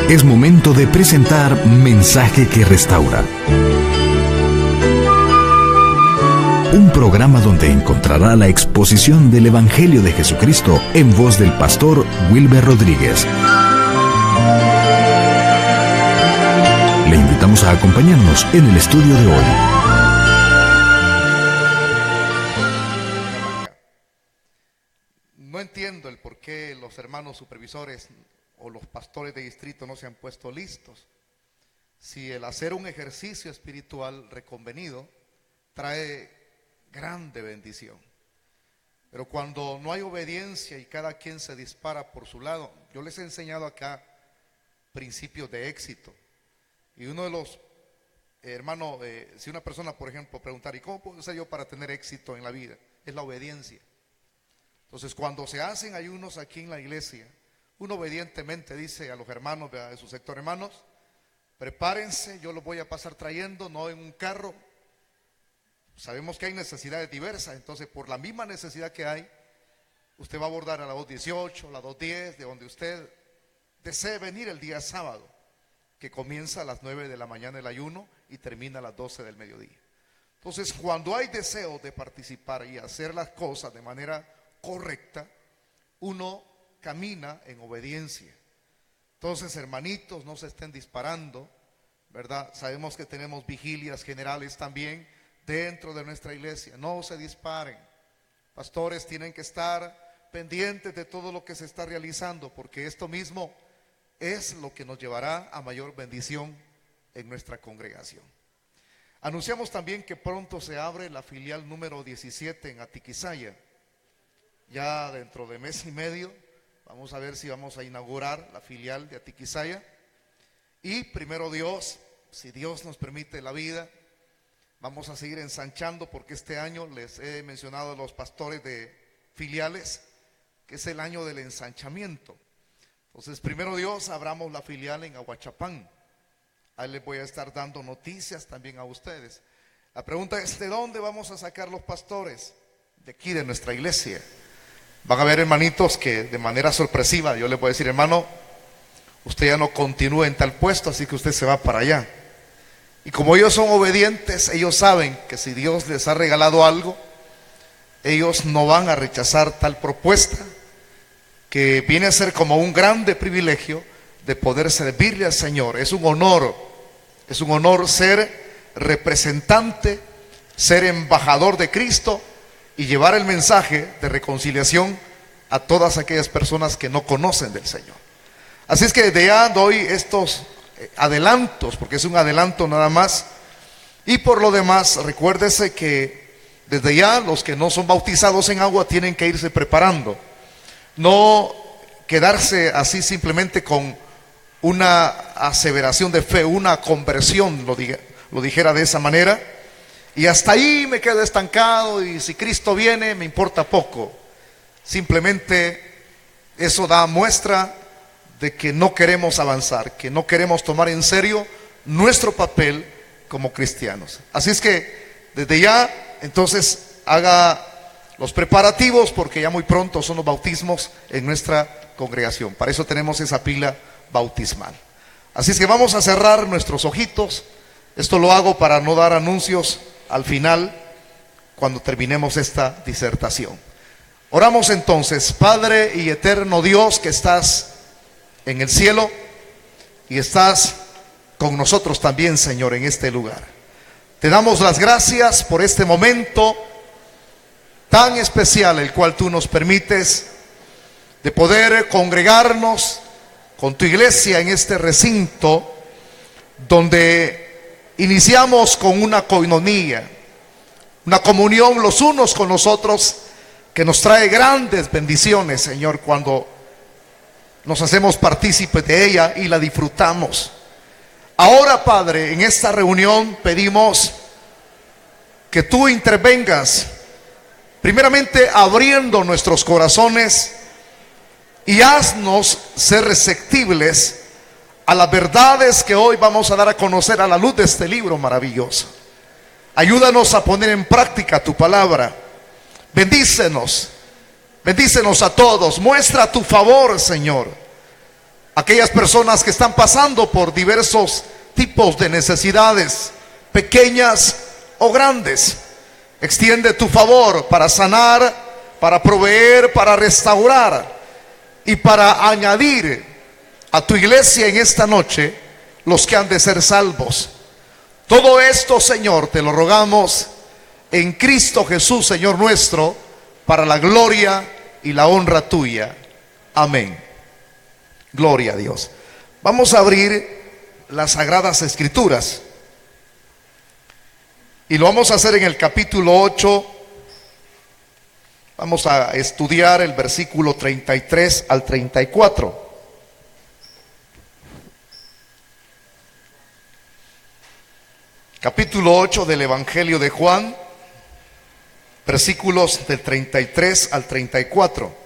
Es momento de presentar Mensaje que Restaura. Un programa donde encontrará la exposición del Evangelio de Jesucristo en voz del pastor Wilber Rodríguez. Le invitamos a acompañarnos en el estudio de hoy. No entiendo el por qué los hermanos supervisores o los pastores de distrito no se han puesto listos. Si el hacer un ejercicio espiritual reconvenido trae grande bendición, pero cuando no hay obediencia y cada quien se dispara por su lado, yo les he enseñado acá principios de éxito. Y uno de los hermanos, si una persona, por ejemplo, preguntar, ¿y cómo puedo ser yo para tener éxito en la vida? Es la obediencia. Entonces, cuando se hacen ayunos aquí en la iglesia, uno obedientemente dice a los hermanos de su sector: hermanos, prepárense, yo los voy a pasar trayendo, no en un carro. Sabemos que hay necesidades diversas, entonces por la misma necesidad que hay, usted va a abordar a las 2:18, a las 2:10, de donde usted desee venir el día sábado, que comienza a las 9 de la mañana el ayuno y termina a las 12 del mediodía. Entonces, cuando hay deseo de participar y hacer las cosas de manera correcta, uno camina en obediencia. Entonces, hermanitos, no se estén disparando, ¿verdad? Sabemos que tenemos vigilias generales también dentro de nuestra iglesia. No se disparen. Pastores tienen que estar pendientes de todo lo que se está realizando, porque esto mismo es lo que nos llevará a mayor bendición en nuestra congregación. Anunciamos también que pronto se abre la filial número 17 en Atiquizaya. Ya dentro de mes y medio vamos a ver si vamos a inaugurar la filial de Atiquizaya. Y primero Dios, si Dios nos permite la vida, vamos a seguir ensanchando, porque este año les he mencionado a los pastores de filiales que es el año del ensanchamiento. Entonces, primero Dios, abramos la filial en Aguachapán. Ahí les voy a estar dando noticias también a ustedes. La pregunta es: ¿de dónde vamos a sacar los pastores? De aquí, de nuestra iglesia. Van a haber hermanitos que de manera sorpresiva yo les voy a decir: hermano, usted ya no continúa en tal puesto, así que usted se va para allá. Y como ellos son obedientes, ellos saben que si Dios les ha regalado algo, ellos no van a rechazar tal propuesta, que viene a ser como un grande privilegio de poder servirle al Señor. Es un honor ser representante, ser embajador de Cristo y llevar el mensaje de reconciliación a todas aquellas personas que no conocen del Señor. Así es que desde ya doy estos adelantos, porque es un adelanto nada más. Y por lo demás, recuérdese que desde ya los que no son bautizados en agua tienen que irse preparando. No quedarse así simplemente con una aseveración de fe, una conversión, lo dijera de esa manera, y hasta ahí me quedo estancado, y si Cristo viene me importa poco. Simplemente eso da muestra de que no queremos avanzar, que no queremos tomar en serio nuestro papel como cristianos. Así es que desde ya, entonces, haga los preparativos, porque ya muy pronto son los bautismos en nuestra congregación. Para eso tenemos esa pila bautismal. Así es que vamos a cerrar nuestros ojitos. Esto lo hago para no dar anuncios al final, cuando terminemos esta disertación. Oramos entonces. Padre y eterno Dios, que estás en el cielo y estás con nosotros también, Señor, en este lugar, te damos las gracias por este momento tan especial, el cual tú nos permites de poder congregarnos con tu iglesia en este recinto, donde iniciamos con una coinonía, una comunión los unos con los otros, que nos trae grandes bendiciones, Señor, cuando nos hacemos partícipes de ella y la disfrutamos. Ahora, Padre, en esta reunión pedimos que tú intervengas, primeramente abriendo nuestros corazones, y haznos ser receptibles a las verdades que hoy vamos a dar a conocer a la luz de este libro maravilloso. Ayúdanos a poner en práctica tu palabra. Bendícenos a todos. Muestra tu favor, Señor. aquellas personas que están pasando por diversos tipos de necesidades, pequeñas o grandes. Extiende tu favor para sanar, para proveer, para restaurar y para añadir a tu iglesia en esta noche los que han de ser salvos. Todo esto, Señor, te lo rogamos en Cristo Jesús, Señor nuestro, para la gloria y la honra tuya. Amén. Gloria a Dios. Vamos a abrir las Sagradas Escrituras y lo vamos a hacer en el capítulo 8. Vamos a estudiar el versículo 33 al 34. Capítulo 8 del Evangelio de Juan, versículos del 33 al 34.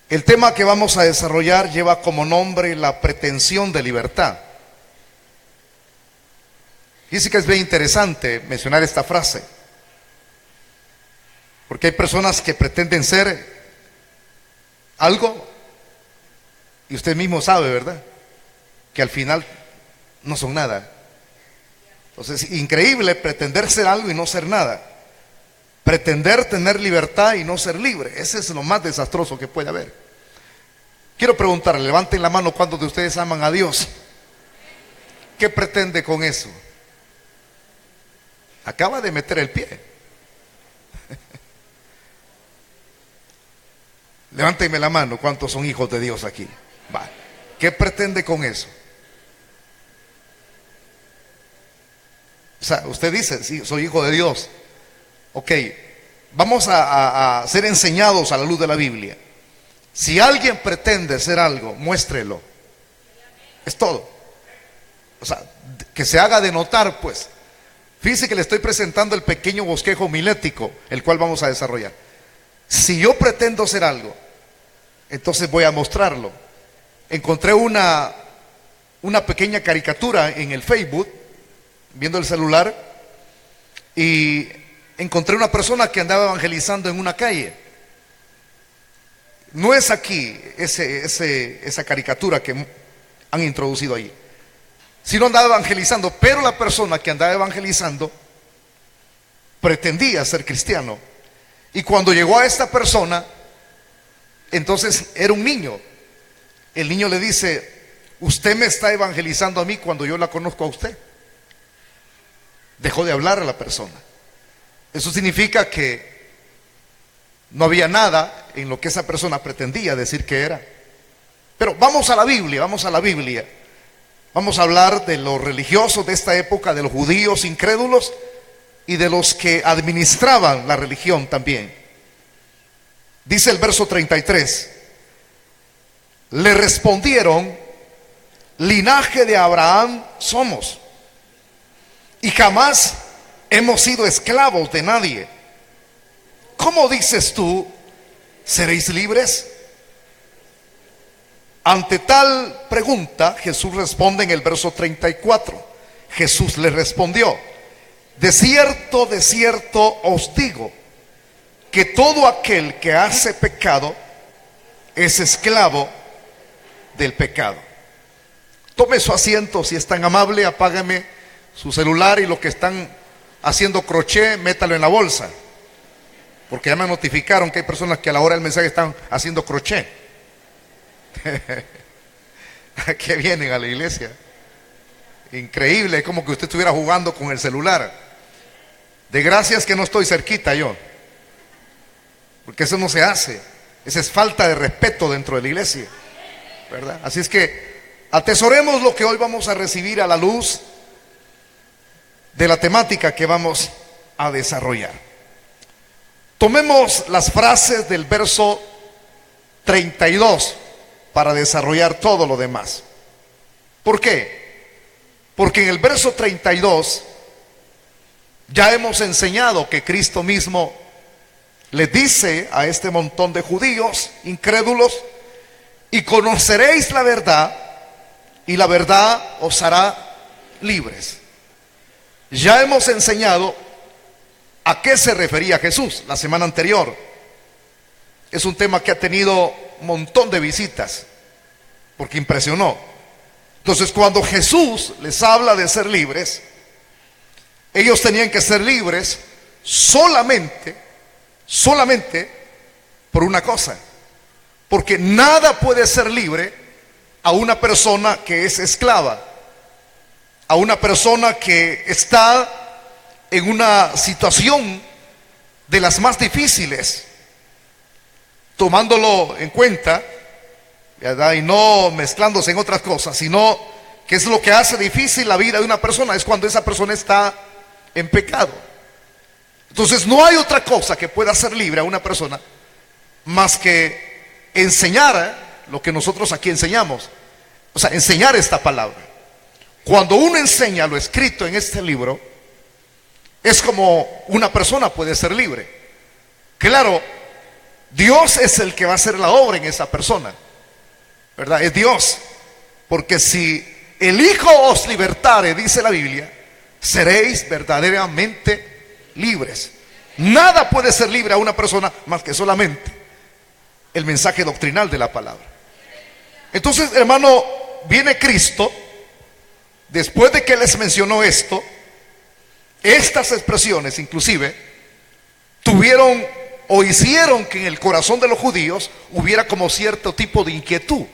El tema que vamos a desarrollar lleva como nombre la pretensión de libertad. Dice que es bien interesante mencionar esta frase, porque hay personas que pretenden ser algo y usted mismo sabe, ¿verdad?, que al final no son nada. Entonces, increíble pretender ser algo y no ser nada. Pretender tener libertad y no ser libre. Ese es lo más desastroso que puede haber. Quiero preguntarle, levanten la mano, ¿cuántos de ustedes aman a Dios? ¿Qué pretende con eso? Acaba de meter el pie. Levántenme la mano, ¿cuántos son hijos de Dios aquí? Va. ¿Qué pretende con eso? O sea, usted dice, sí, soy hijo de Dios. Ok, vamos a ser enseñados a la luz de la Biblia. Si alguien pretende ser algo, muéstrelo. Es todo. O sea, que se haga de notar, pues. Fíjese que le estoy presentando el pequeño bosquejo homilético, el cual vamos a desarrollar. Si yo pretendo ser algo, entonces voy a mostrarlo. Encontré una pequeña caricatura en el Facebook, viendo el celular, y encontré una persona que andaba evangelizando en una calle. No es aquí esa caricatura que han introducido ahí, sino andaba evangelizando, pero la persona que andaba evangelizando pretendía ser cristiano. Y cuando llegó a esta persona, entonces era un niño. El niño le dice, usted me está evangelizando a mí cuando yo la conozco a usted. Dejó de hablar a la persona. Eso significa que no había nada en lo que esa persona pretendía decir que era. Pero vamos a la Biblia, vamos a la Biblia. Vamos a hablar de los religiosos de esta época, de los judíos incrédulos y de los que administraban la religión también. Dice el verso 33, le respondieron, linaje de Abraham somos, y jamás hemos sido esclavos de nadie. ¿Cómo dices tú, seréis libres? Ante tal pregunta, Jesús responde en el verso 34. Jesús le respondió, de cierto os digo, que todo aquel que hace pecado es esclavo del pecado. Tome su asiento, si es tan amable, apágame su celular y lo que están haciendo crochet, métalo en la bolsa. Porque ya me notificaron que hay personas que a la hora del mensaje están haciendo crochet. ¿A qué vienen a la iglesia? Increíble, es como que usted estuviera jugando con el celular. De gracias que no estoy cerquita yo, porque eso no se hace. Esa es falta de respeto dentro de la iglesia, ¿verdad? Así es que atesoremos lo que hoy vamos a recibir a la luz de la temática que vamos a desarrollar. Tomemos las frases del verso 32 para desarrollar todo lo demás. ¿Por qué? Porque en el verso 32 ya hemos enseñado que Cristo mismo le dice a este montón de judíos incrédulos, y conoceréis la verdad, y la verdad os hará libres. Ya hemos enseñado a qué se refería Jesús la semana anterior. Es un tema que ha tenido un montón de visitas. porque impresionó. Entonces, cuando Jesús les habla de ser libres, ellos tenían que ser libres solamente por una cosa. Porque nada puede ser libre a una persona que es esclava, a una persona que está en una situación de las más difíciles, tomándolo en cuenta, ¿verdad? Y no mezclándose en otras cosas, sino que es lo que hace difícil la vida de una persona, es cuando esa persona está en pecado. Entonces no hay otra cosa que pueda hacer libre a una persona más que enseñar lo que nosotros aquí enseñamos, o sea, enseñar esta palabra. Cuando uno enseña lo escrito en este libro, es como una persona puede ser libre. Claro, Dios es el que va a hacer la obra en esa persona, ¿verdad? Es Dios. Porque si el Hijo os libertare, dice la Biblia, seréis verdaderamente libres. Nada puede ser libre a una persona más que solamente el mensaje doctrinal de la palabra. Entonces, hermano, viene Cristo. Después de que les mencionó esto, estas expresiones inclusive tuvieron o hicieron que en el corazón de los judíos hubiera como cierto tipo de inquietud.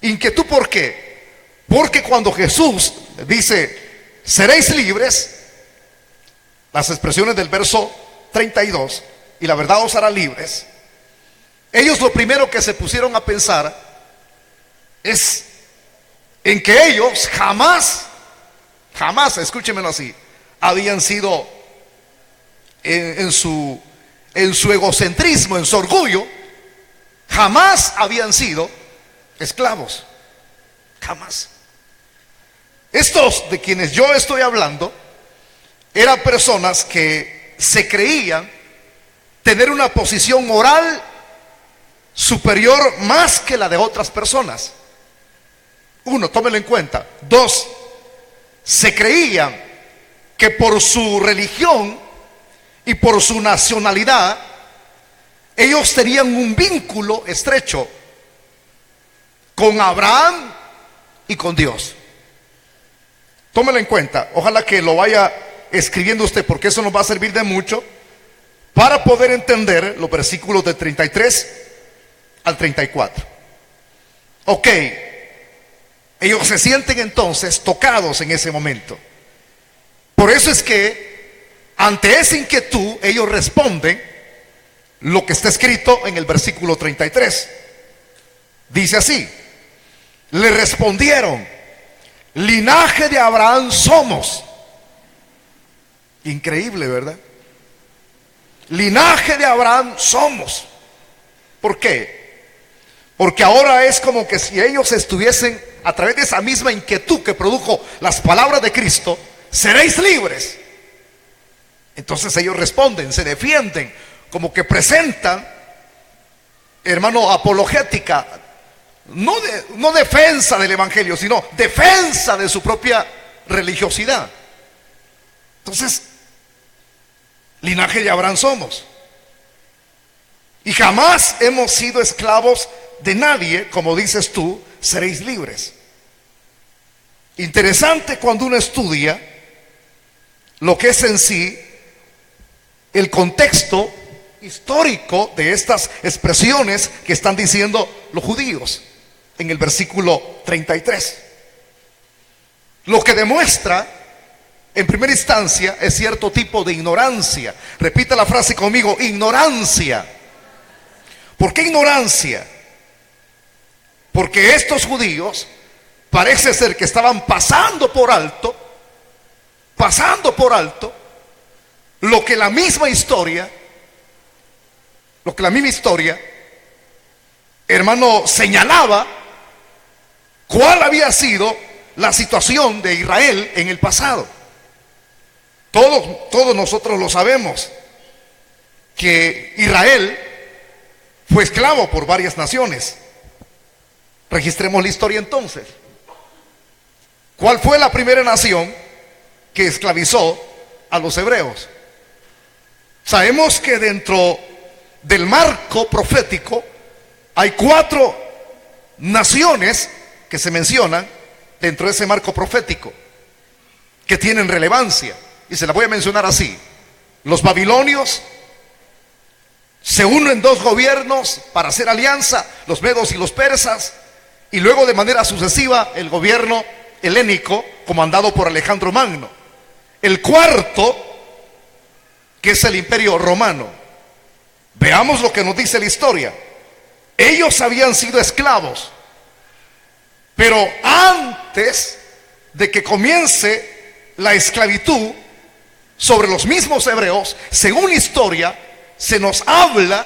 ¿Inquietud por qué? Porque cuando Jesús dice, seréis libres, las expresiones del verso 32, y la verdad os hará libres, ellos lo primero que se pusieron a pensar es en que ellos jamás, escúchenmelo así, habían sido en su egocentrismo, en su orgullo, jamás habían sido esclavos. Jamás. Estos de quienes yo estoy hablando eran personas que se creían tener una posición moral superior más que la de otras personas. Uno, tómelo en cuenta. Dos, se creían que por su religión y por su nacionalidad ellos tenían un vínculo estrecho con Abraham y con Dios. Tómelo en cuenta. Ojalá que lo vaya escribiendo usted, porque eso nos va a servir de mucho para poder entender los versículos del 33 al 34. Ok, ellos se sienten entonces tocados en ese momento. Por eso es que ante esa inquietud ellos responden lo que está escrito en el versículo 33. Dice así: le respondieron, linaje de Abraham somos. Increíble, ¿verdad? Linaje de Abraham somos. ¿Por qué? Porque ahora es como que si ellos estuviesen, a través de esa misma inquietud que produjo las palabras de Cristo, seréis libres. Entonces ellos responden, se defienden, como que presentan, hermano, apologética, no defensa del evangelio, sino defensa de su propia religiosidad. Entonces, linaje de Abraham somos, y jamás hemos sido esclavos de nadie. Como dices tú, seréis libres. Interesante cuando uno estudia lo que es en sí el contexto histórico de estas expresiones que están diciendo los judíos en el versículo 33. Lo que demuestra en primera instancia es cierto tipo de ignorancia. Repita la frase conmigo: ignorancia. ¿Por qué ignorancia? Porque estos judíos parece ser que estaban pasando por alto lo que la misma historia, hermano, señalaba cuál había sido la situación de Israel en el pasado. Todos nosotros lo sabemos, que Israel fue esclavo por varias naciones. Registremos la historia entonces. ¿Cuál fue la primera nación que esclavizó a los hebreos? Sabemos que dentro del marco profético hay 4 naciones que se mencionan dentro de ese marco profético, que tienen relevancia, y se las voy a mencionar así. Los babilonios se unen dos gobiernos para hacer alianza, los medos y los persas, y luego de manera sucesiva el gobierno helénico comandado por Alejandro Magno. El cuarto, que es el imperio romano. Veamos lo que nos dice la historia. Ellos habían sido esclavos, pero antes de que comience la esclavitud sobre los mismos hebreos, según la historia, se nos habla,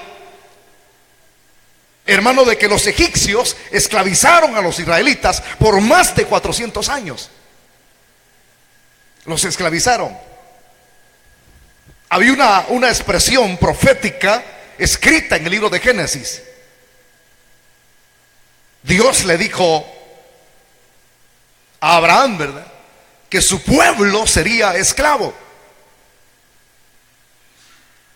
hermano, de que los egipcios esclavizaron a los israelitas por más de 400 años. Los esclavizaron. Había una expresión profética escrita en el libro de Génesis. Dios le dijo a Abraham, ¿verdad?, que su pueblo sería esclavo,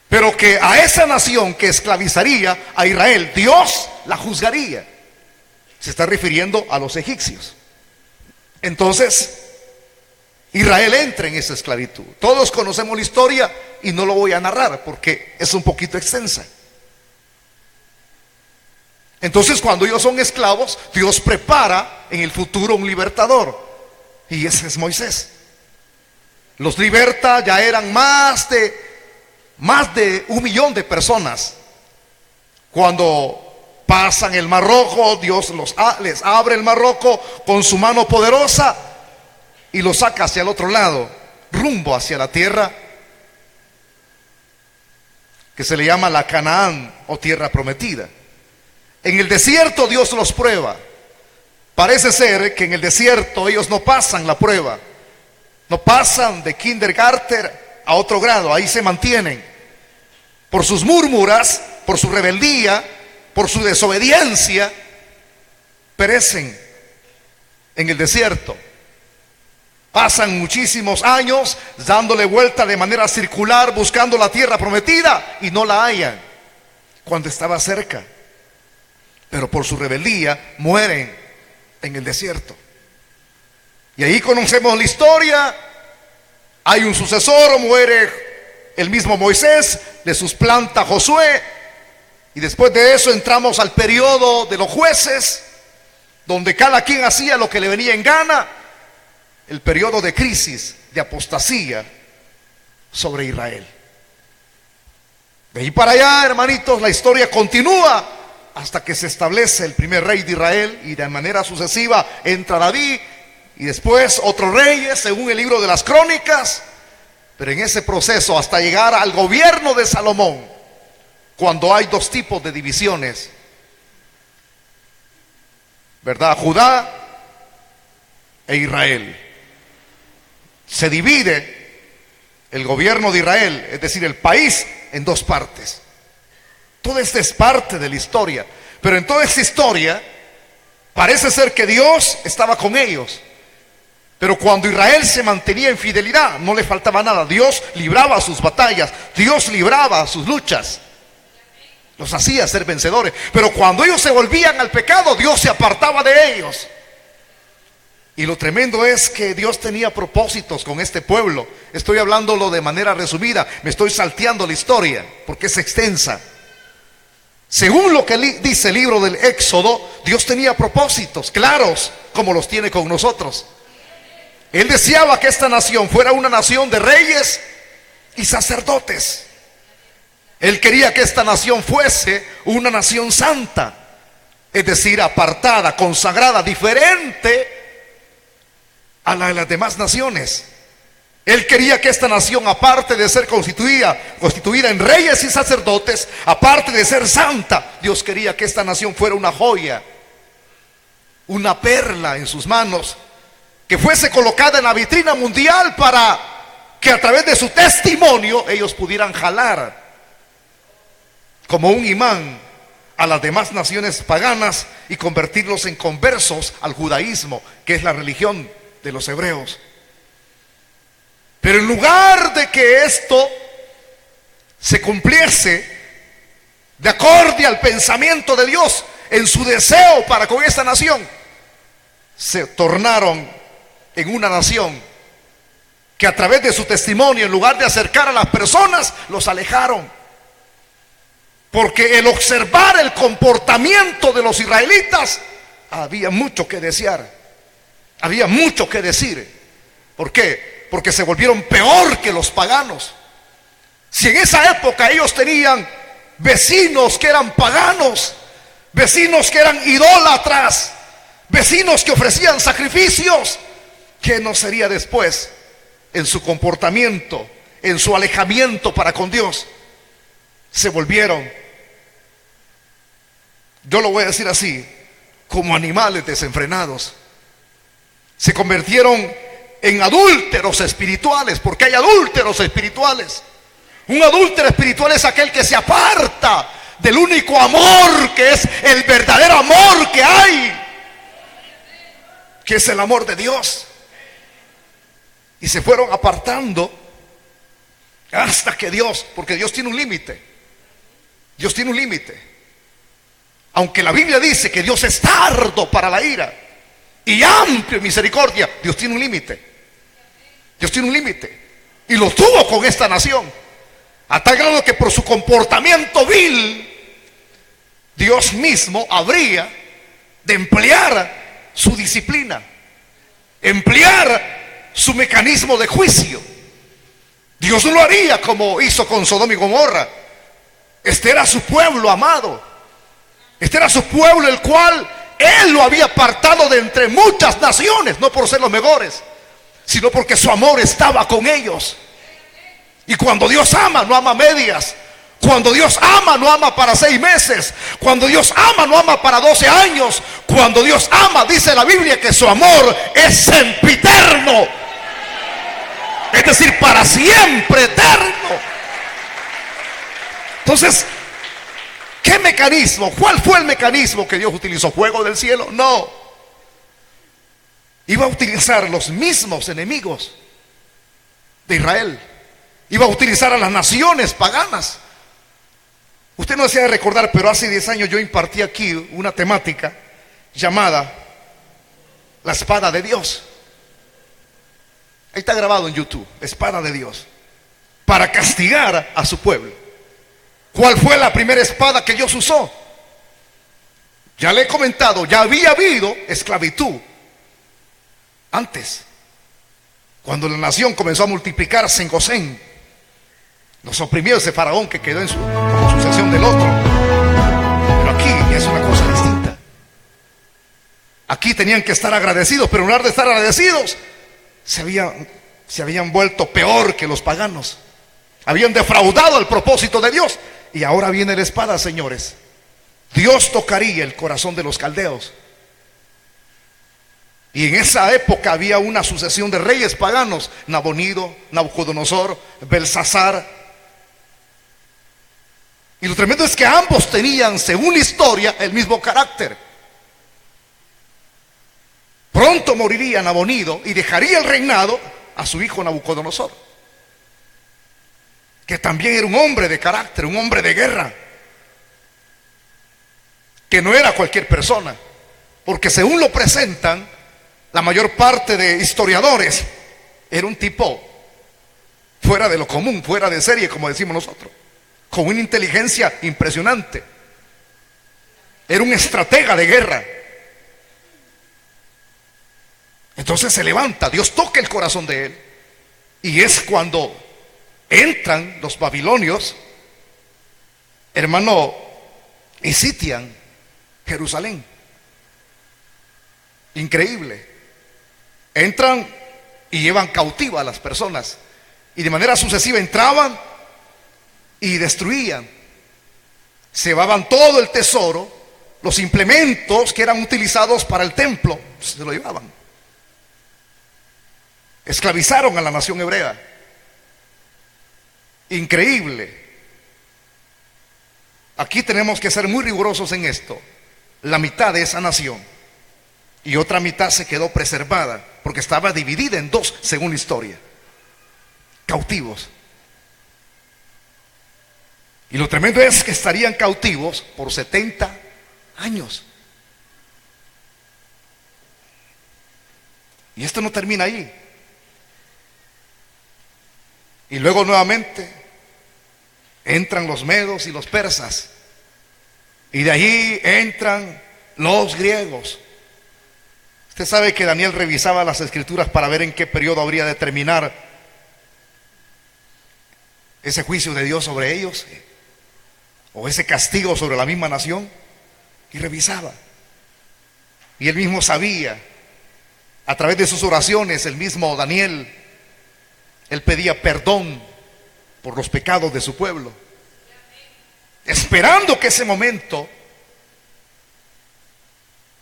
pero que a esa nación que esclavizaría a Israel, Dios la juzgaría. Se está refiriendo a los egipcios. Entonces Israel entra en esa esclavitud. Todos conocemos la historia y no lo voy a narrar porque es un poquito extensa. Entonces, cuando ellos son esclavos, Dios prepara en el futuro un libertador, y ese es Moisés. Los liberta, ya eran más de 1 millón de personas. Cuando pasan el Mar Rojo, Dios les abre el Mar Rojo con su mano poderosa y los saca hacia el otro lado, rumbo hacia la tierra que se le llama la Canaán, o tierra prometida. En el desierto Dios los prueba. Parece ser que en el desierto ellos no pasan la prueba, no pasan de kindergarten a otro grado, ahí se mantienen. Por sus murmuras, por su rebeldía, por su desobediencia, perecen en el desierto. Pasan muchísimos años dándole vuelta de manera circular, buscando la tierra prometida, y no la hallan cuando estaba cerca. Pero por su rebeldía mueren en el desierto. Y ahí conocemos la historia. Hay un sucesor, muere el mismo Moisés, le suplanta Josué, y después de eso entramos al periodo de los jueces, donde cada quien hacía lo que le venía en gana. El periodo de crisis, de apostasía sobre Israel. De ahí para allá, hermanitos, la historia continúa hasta que se establece el primer rey de Israel, y de manera sucesiva entra David, y después otros reyes, según el libro de las Crónicas. Pero en ese proceso, hasta llegar al gobierno de Salomón, cuando hay dos tipos de divisiones, ¿verdad? Judá e Israel. Se divide el gobierno de Israel, es decir, el país, en dos partes. Toda esta es parte de la historia, pero en toda esta historia parece ser que Dios estaba con ellos. Pero cuando Israel se mantenía en fidelidad, no le faltaba nada. Dios libraba sus batallas, Dios libraba sus luchas, los hacía ser vencedores. Pero cuando ellos se volvían al pecado, Dios se apartaba de ellos. Y lo tremendo es que Dios tenía propósitos con este pueblo. Estoy hablándolo de manera resumida, me estoy salteando la historia porque es extensa. Según lo que dice el libro del Éxodo, Dios tenía propósitos claros, como los tiene con nosotros. Él deseaba que esta nación fuera una nación de reyes y sacerdotes. Él quería que esta nación fuese una nación santa, es decir, apartada, consagrada, diferente a la de las demás naciones. Él quería que esta nación, aparte de ser constituida en reyes y sacerdotes, aparte de ser santa, Dios quería que esta nación fuera una joya, una perla en sus manos, que fuese colocada en la vitrina mundial para que a través de su testimonio ellos pudieran jalar como un imán a las demás naciones paganas y convertirlos en conversos al judaísmo, que es la religión de los hebreos. Pero en lugar de que esto se cumpliese de acorde al pensamiento de Dios, en su deseo para con esta nación, se tornaron en una nación que a través de su testimonio, en lugar de acercar a las personas, los alejaron. Porque el observar el comportamiento de los israelitas, había mucho que desear, había mucho que decir. ¿Por qué? Porque se volvieron peor que los paganos. Si en esa época ellos tenían vecinos que eran paganos, vecinos que eran idólatras, vecinos que ofrecían sacrificios, ¿qué no sería después en su comportamiento, en su alejamiento para con Dios? Se volvieron, yo lo voy a decir así, como animales desenfrenados. Se convirtieron en adúlteros espirituales, porque hay adúlteros espirituales. Un adúltero espiritual es aquel que se aparta del único amor, que es el verdadero amor que hay, que es el amor de Dios. Y se fueron apartando hasta que Dios, porque Dios tiene un límite. Dios tiene un límite. Aunque la Biblia dice que Dios es tardo para la ira y amplio en misericordia, Dios tiene un límite. Dios tiene un límite. Y lo tuvo con esta nación. A tal grado que por su comportamiento vil, Dios mismo habría de emplear su disciplina, emplear su mecanismo de juicio. Dios no lo haría como hizo con Sodoma y Gomorra. Este era su pueblo amado. Este era su pueblo, el cual Él lo había apartado de entre muchas naciones, no por ser los mejores, sino porque su amor estaba con ellos. Y cuando Dios ama, no ama a medias. Cuando Dios ama, no ama para 6 meses. Cuando Dios ama, no ama para 12 años. Cuando Dios ama, dice la Biblia que su amor es sempiterno. Es decir, para siempre, eterno. Entonces, ¿qué mecanismo? ¿Cuál fue el mecanismo que Dios utilizó? ¿Fuego del cielo? No. Iba a utilizar los mismos enemigos de Israel. Iba a utilizar a las naciones paganas. Usted no desea recordar, pero hace 10 años yo impartí aquí una temática llamada la espada de Dios. Ahí está grabado en YouTube, espada de Dios, para castigar a su pueblo. ¿Cuál fue la primera espada que Dios usó? Ya le he comentado, ya había habido esclavitud antes, cuando la nación comenzó a multiplicarse en Gosén. Los oprimió ese faraón que quedó como sucesión del otro. Pero aquí es una cosa distinta. Aquí tenían que estar agradecidos, pero en lugar de estar agradecidos, se habían vuelto peor que los paganos. Habían defraudado el propósito de Dios. Y ahora viene la espada, señores. Dios tocaría el corazón de los caldeos. Y en esa época había una sucesión de reyes paganos: Nabonido, Nabucodonosor, Belsasar. Y lo tremendo es que ambos tenían, según la historia, el mismo carácter. Pronto moriría Nabonido y dejaría el reinado a su hijo Nabucodonosor, que también era un hombre de carácter, un hombre de guerra, que no era cualquier persona, porque según lo presentan la mayor parte de historiadores, era un tipo fuera de lo común, fuera de serie, como decimos nosotros, con una inteligencia impresionante. Era un estratega de guerra. Entonces se levanta, Dios toca el corazón de él, y es cuando entran los babilonios, hermano, y sitian Jerusalén. Increíble. Entran y llevan cautiva a las personas, y de manera sucesiva entraban y destruían. Se llevaban todo el tesoro, los implementos que eran utilizados para el templo, se lo llevaban. Esclavizaron a la nación hebrea. Increíble. Aquí tenemos que ser muy rigurosos en esto. La mitad de esa nación y otra mitad se quedó preservada, porque estaba dividida en dos, según la historia. Cautivos. Y lo tremendo es que estarían cautivos por 70 años. Y esto no termina ahí. Y luego nuevamente entran los medos y los persas. Y de allí entran los griegos. Usted sabe que Daniel revisaba las escrituras para ver en qué periodo habría de terminar ese juicio de Dios sobre ellos, o ese castigo sobre la misma nación. Y revisaba. Y él mismo sabía, a través de sus oraciones, el mismo Daniel, él pedía perdón por los pecados de su pueblo, esperando que ese momento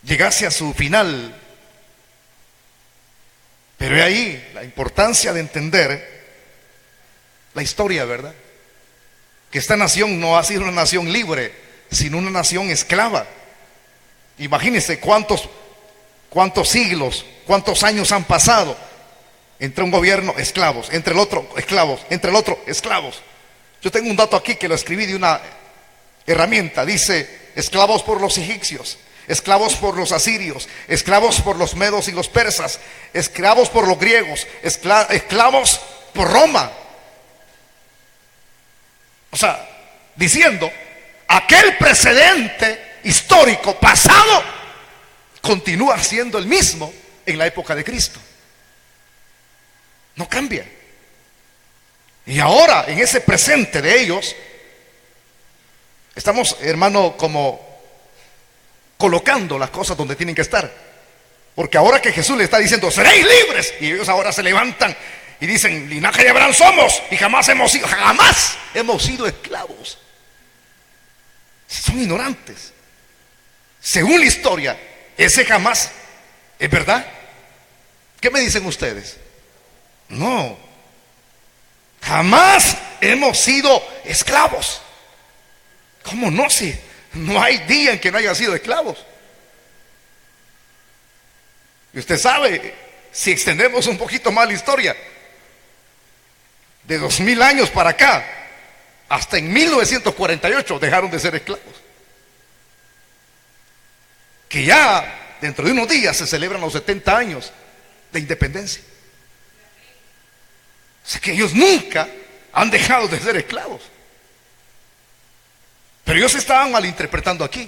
llegase a su final. Pero he ahí la importancia de entender la historia, ¿verdad? Que esta nación no ha sido una nación libre, sino una nación esclava. Imagínense cuántos siglos, cuántos años han pasado entre un gobierno esclavos, entre el otro esclavos, entre el otro esclavos. Yo tengo un dato aquí que lo escribí de una herramienta. Dice: esclavos por los egipcios, esclavos por los asirios, esclavos por los medos y los persas, esclavos por los griegos, esclavos por Roma. O sea, diciendo, aquel precedente histórico pasado continúa siendo el mismo en la época de Cristo. No cambia. Y ahora, en ese presente de ellos, estamos, hermano, como colocando las cosas donde tienen que estar. Porque ahora que Jesús le está diciendo: seréis libres, y ellos ahora se levantan y dicen: linaje de Abraham somos, y jamás hemos sido esclavos. Son ignorantes. Según la historia, ese jamás es verdad. ¿Qué me dicen ustedes? No, jamás hemos sido esclavos. ¿Cómo no? Si no hay día en que no hayan sido esclavos. Y usted sabe, si extendemos un poquito más la historia, de 2000 años para acá, hasta en 1948 dejaron de ser esclavos. Que ya dentro de unos días se celebran los 70 años de independencia. O sea que ellos nunca han dejado de ser esclavos. Pero ellos estaban malinterpretando aquí.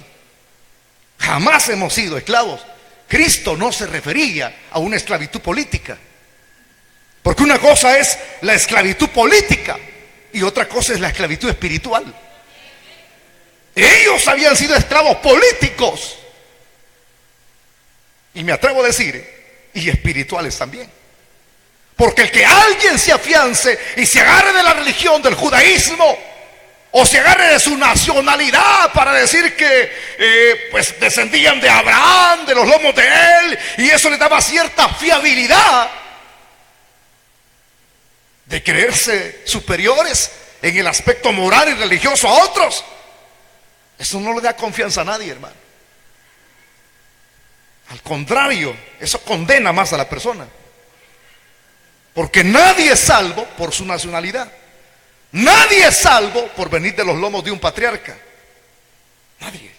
Jamás hemos sido esclavos. Cristo no se refería a una esclavitud política. Porque una cosa es la esclavitud política y otra cosa es la esclavitud espiritual. Ellos habían sido esclavos políticos. Y me atrevo a decir, y espirituales también. Porque el que alguien se afiance y se agarre de la religión del judaísmo, o se agarre de su nacionalidad para decir que pues descendían de Abraham, de los lomos de él, y eso le daba cierta fiabilidad de creerse superiores en el aspecto moral y religioso a otros, eso no le da confianza a nadie, hermano. Al contrario, eso condena más a la persona. Porque nadie es salvo por su nacionalidad. Nadie es salvo por venir de los lomos de un patriarca. Nadie.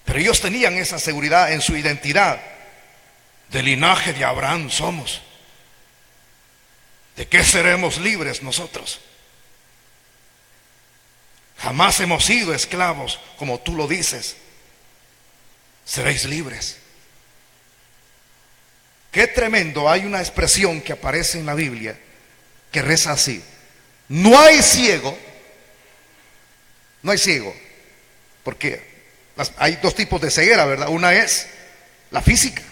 Pero ellos tenían esa seguridad en su identidad. Del linaje de Abraham somos. ¿De qué seremos libres nosotros? Jamás hemos sido esclavos, como tú lo dices. Seréis libres. Qué tremendo. Hay una expresión que aparece en la Biblia que reza así: no hay ciego. No hay ciego. Porque hay dos tipos de ceguera, ¿verdad? Una es la física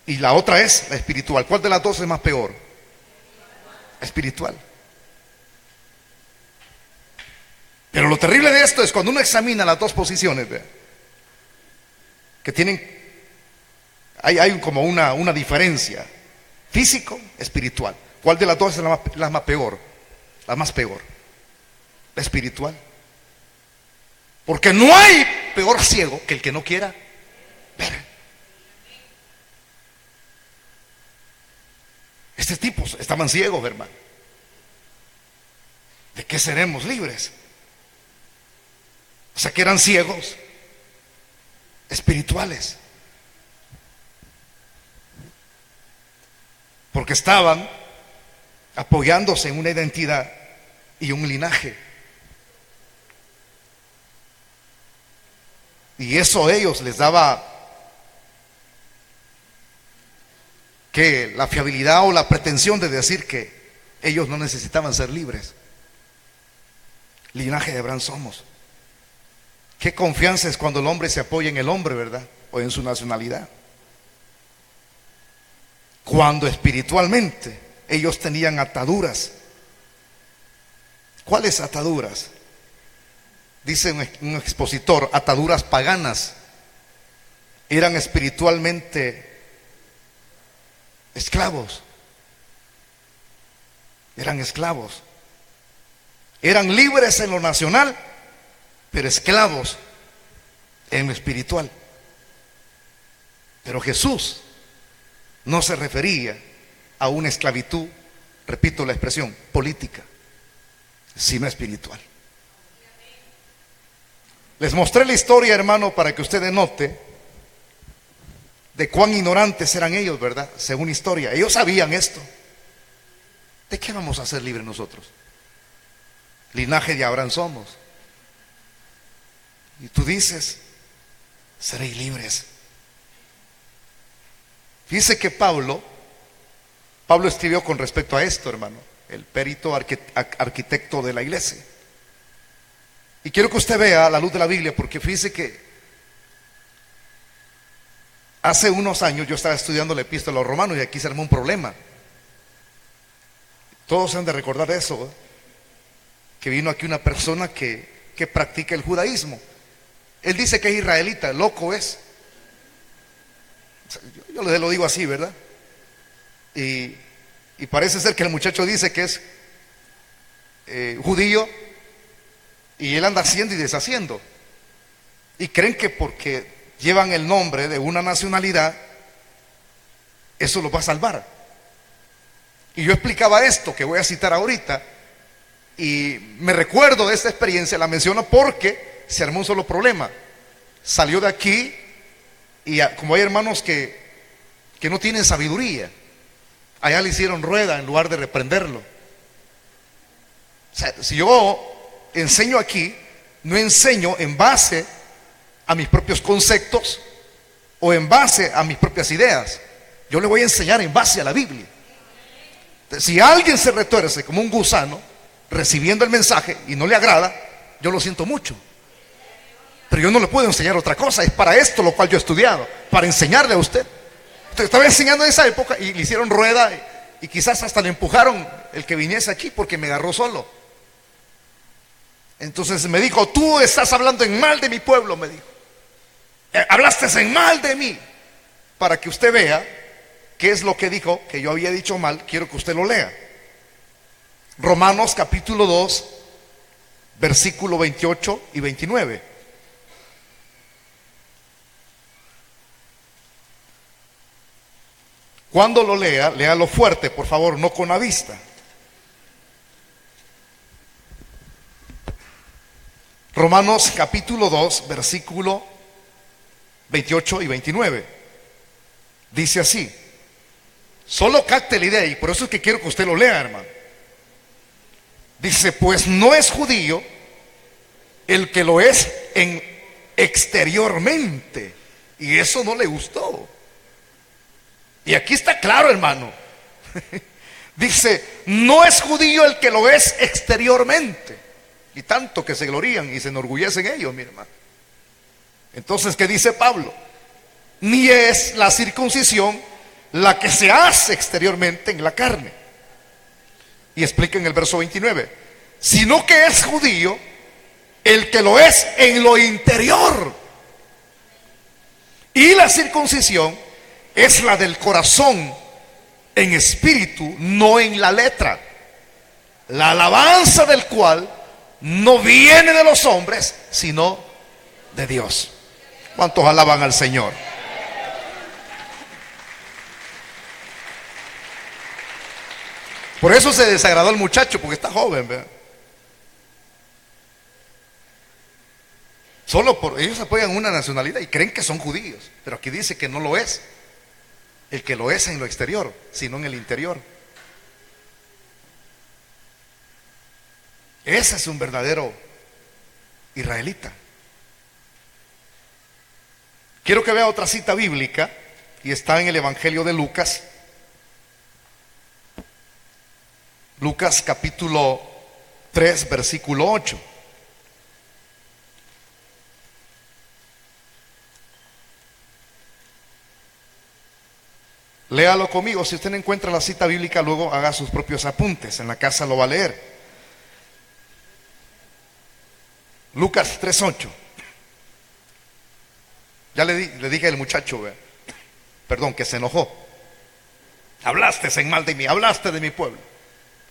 y la otra es la espiritual. ¿Cuál de las dos es más peor? La espiritual. Pero lo terrible de esto es cuando uno examina las dos posiciones, ¿verdad? Que tienen, hay como una diferencia: físico, espiritual. ¿Cuál de las dos es la más peor? La más peor, la espiritual. Porque no hay peor ciego que el que no quiera ver. Estos tipos estaban ciegos, hermano. ¿De qué seremos libres? O sea que eran ciegos espirituales, porque estaban apoyándose en una identidad y un linaje, y eso a ellos les daba que la fiabilidad o la pretensión de decir que ellos no necesitaban ser libres. Linaje de Abraham somos. Qué confianza es cuando el hombre se apoya en el hombre, ¿verdad? O en su nacionalidad. Cuando espiritualmente ellos tenían ataduras. ¿Cuáles ataduras? Dice un expositor, ataduras paganas. Eran espiritualmente esclavos. Eran esclavos. Eran libres en lo nacional, pero esclavos en lo espiritual. Pero Jesús no se refería a una esclavitud, repito la expresión, política, sino espiritual. Les mostré la historia, hermano, para que ustedes noten de cuán ignorantes eran ellos, ¿verdad? Según historia, ellos sabían esto. ¿De qué vamos a ser libres nosotros? Linaje de Abraham somos. Y tú dices, seréis libres. Dice que Pablo escribió con respecto a esto, hermano, el perito arquitecto de la iglesia. Y quiero que usted vea a la luz de la Biblia, porque fíjese que hace unos años yo estaba estudiando la epístola a los romanos y aquí se armó un problema. Todos han de recordar eso, ¿eh? Que vino aquí una persona que practica el judaísmo. Él dice que es israelita, loco es. Yo le lo digo así, ¿verdad? Y parece ser que el muchacho dice que es judío, y él anda haciendo y deshaciendo. Y creen que porque llevan el nombre de una nacionalidad, eso los va a salvar. Y yo explicaba esto que voy a citar ahorita, y me recuerdo de esta experiencia, la menciono porque se armó un solo problema. Salió de aquí, y como hay hermanos que no tienen sabiduría, allá le hicieron rueda en lugar de reprenderlo. O sea, si yo enseño aquí, no enseño en base a mis propios conceptos o en base a mis propias ideas. Yo le voy a enseñar en base a la Biblia. Si alguien se retuerce como un gusano recibiendo el mensaje y no le agrada, yo lo siento mucho, pero yo no le puedo enseñar otra cosa. Es para esto lo cual yo he estudiado, para enseñarle a usted. Entonces, estaba enseñando en esa época y le hicieron rueda, y quizás hasta le empujaron el que viniese aquí porque me agarró solo. Entonces me dijo, tú estás hablando en mal de mi pueblo, me dijo. Hablaste en mal de mí. Para que usted vea qué es lo que dijo, que yo había dicho mal, quiero que usted lo lea. Romanos capítulo 2, versículo 28 y 29. Cuando lo lea, léalo fuerte, por favor, no con la vista. Romanos capítulo 2, versículo 28 y 29. Dice así. Solo capte la idea, y por eso es que quiero que usted lo lea, hermano. Dice, pues no es judío el que lo es exteriormente. Y eso no le gustó. Y aquí está claro, hermano. Dice, no es judío el que lo es exteriormente. Y tanto que se glorían y se enorgullecen ellos, mi hermano. Entonces, ¿qué dice Pablo? Ni es la circuncisión la que se hace exteriormente en la carne. Y explica en el verso 29, sino que es judío el que lo es en lo interior. Y la circuncisión es la del corazón, en espíritu, no en la letra, la alabanza del cual no viene de los hombres, sino de Dios. ¿Cuántos alaban al Señor? Por eso se desagradó el muchacho, porque está joven, ¿verdad? Solo por ellos apoyan una nacionalidad y creen que son judíos, pero aquí dice que no lo es. El que lo es en lo exterior, sino en el interior. Ese es un verdadero israelita. Quiero que vea otra cita bíblica y está en el Evangelio de Lucas. Lucas capítulo 3, versículo 8. Léalo conmigo. Si usted no encuentra la cita bíblica, luego haga sus propios apuntes. En la casa lo va a leer. Lucas 3:8. Ya le dije al muchacho, perdón, que se enojó. Hablaste en mal de mí, hablaste de mi pueblo.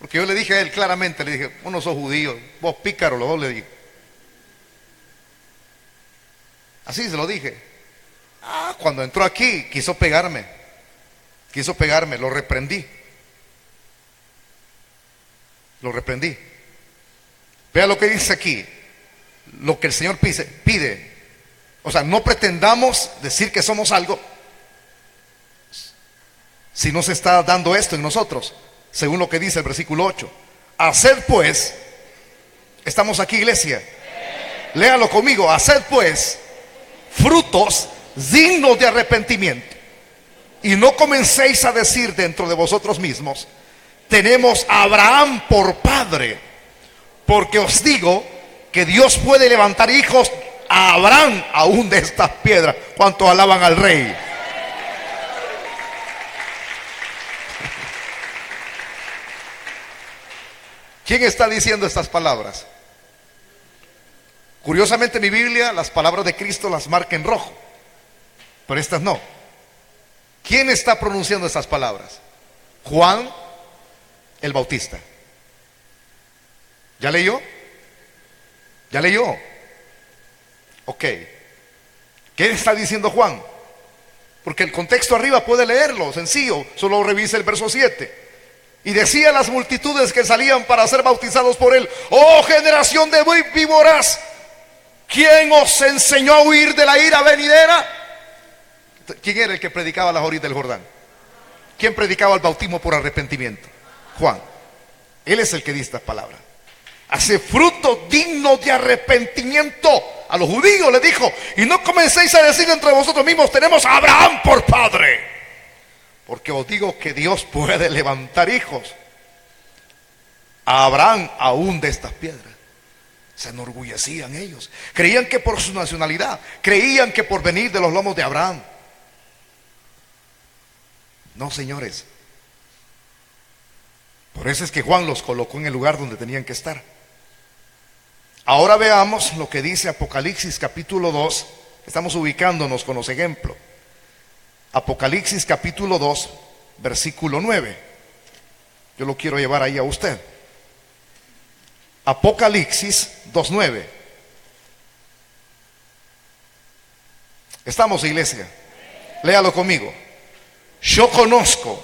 Porque yo le dije a él claramente, le dije, vos no sos judío, vos pícaro, los dos le dije. Así se lo dije. Cuando entró aquí, quiso pegarme, lo reprendí. Vea lo que dice aquí, lo que el Señor pide. O sea, no pretendamos decir que somos algo si no se está dando esto en nosotros, según lo que dice el versículo 8. Haced pues, estamos aquí, iglesia, léalo conmigo, haced pues frutos dignos de arrepentimiento, y no comencéis a decir dentro de vosotros mismos, tenemos a Abraham por padre, porque os digo que Dios puede levantar hijos a Abraham aún de estas piedras. ¿Cuántos alaban al Rey? ¿Quién está diciendo estas palabras? Curiosamente, mi Biblia, las palabras de Cristo las marca en rojo, pero estas no. ¿Quién está pronunciando estas palabras? Juan el Bautista. ¿Ya leyó? ¿Ya leyó? Ok. ¿Qué está diciendo Juan? Porque el contexto arriba puede leerlo, sencillo, solo revise el verso 7. Y decía a las multitudes que salían para ser bautizados por él: oh generación de víboras, ¿quién os enseñó a huir de la ira venidera? ¿Quién era el que predicaba las orillas del Jordán? ¿Quién predicaba el bautismo por arrepentimiento? Juan. Él es el que dice estas palabras. Hace fruto digno de arrepentimiento. A los judíos les dijo: y no comencéis a decir entre vosotros mismos, tenemos a Abraham por padre, porque os digo que Dios puede levantar hijos a Abraham aún de estas piedras. Se enorgullecían ellos, creían que por su nacionalidad, creían que por venir de los lomos de Abraham. No, señores. Por eso es que Juan los colocó en el lugar donde tenían que estar. Ahora veamos lo que dice Apocalipsis capítulo 2. Estamos ubicándonos con los ejemplos. Apocalipsis capítulo 2, versículo 9. Yo lo quiero llevar ahí a usted. Apocalipsis 2:9. ¿Estamos, iglesia? Léalo conmigo. Yo conozco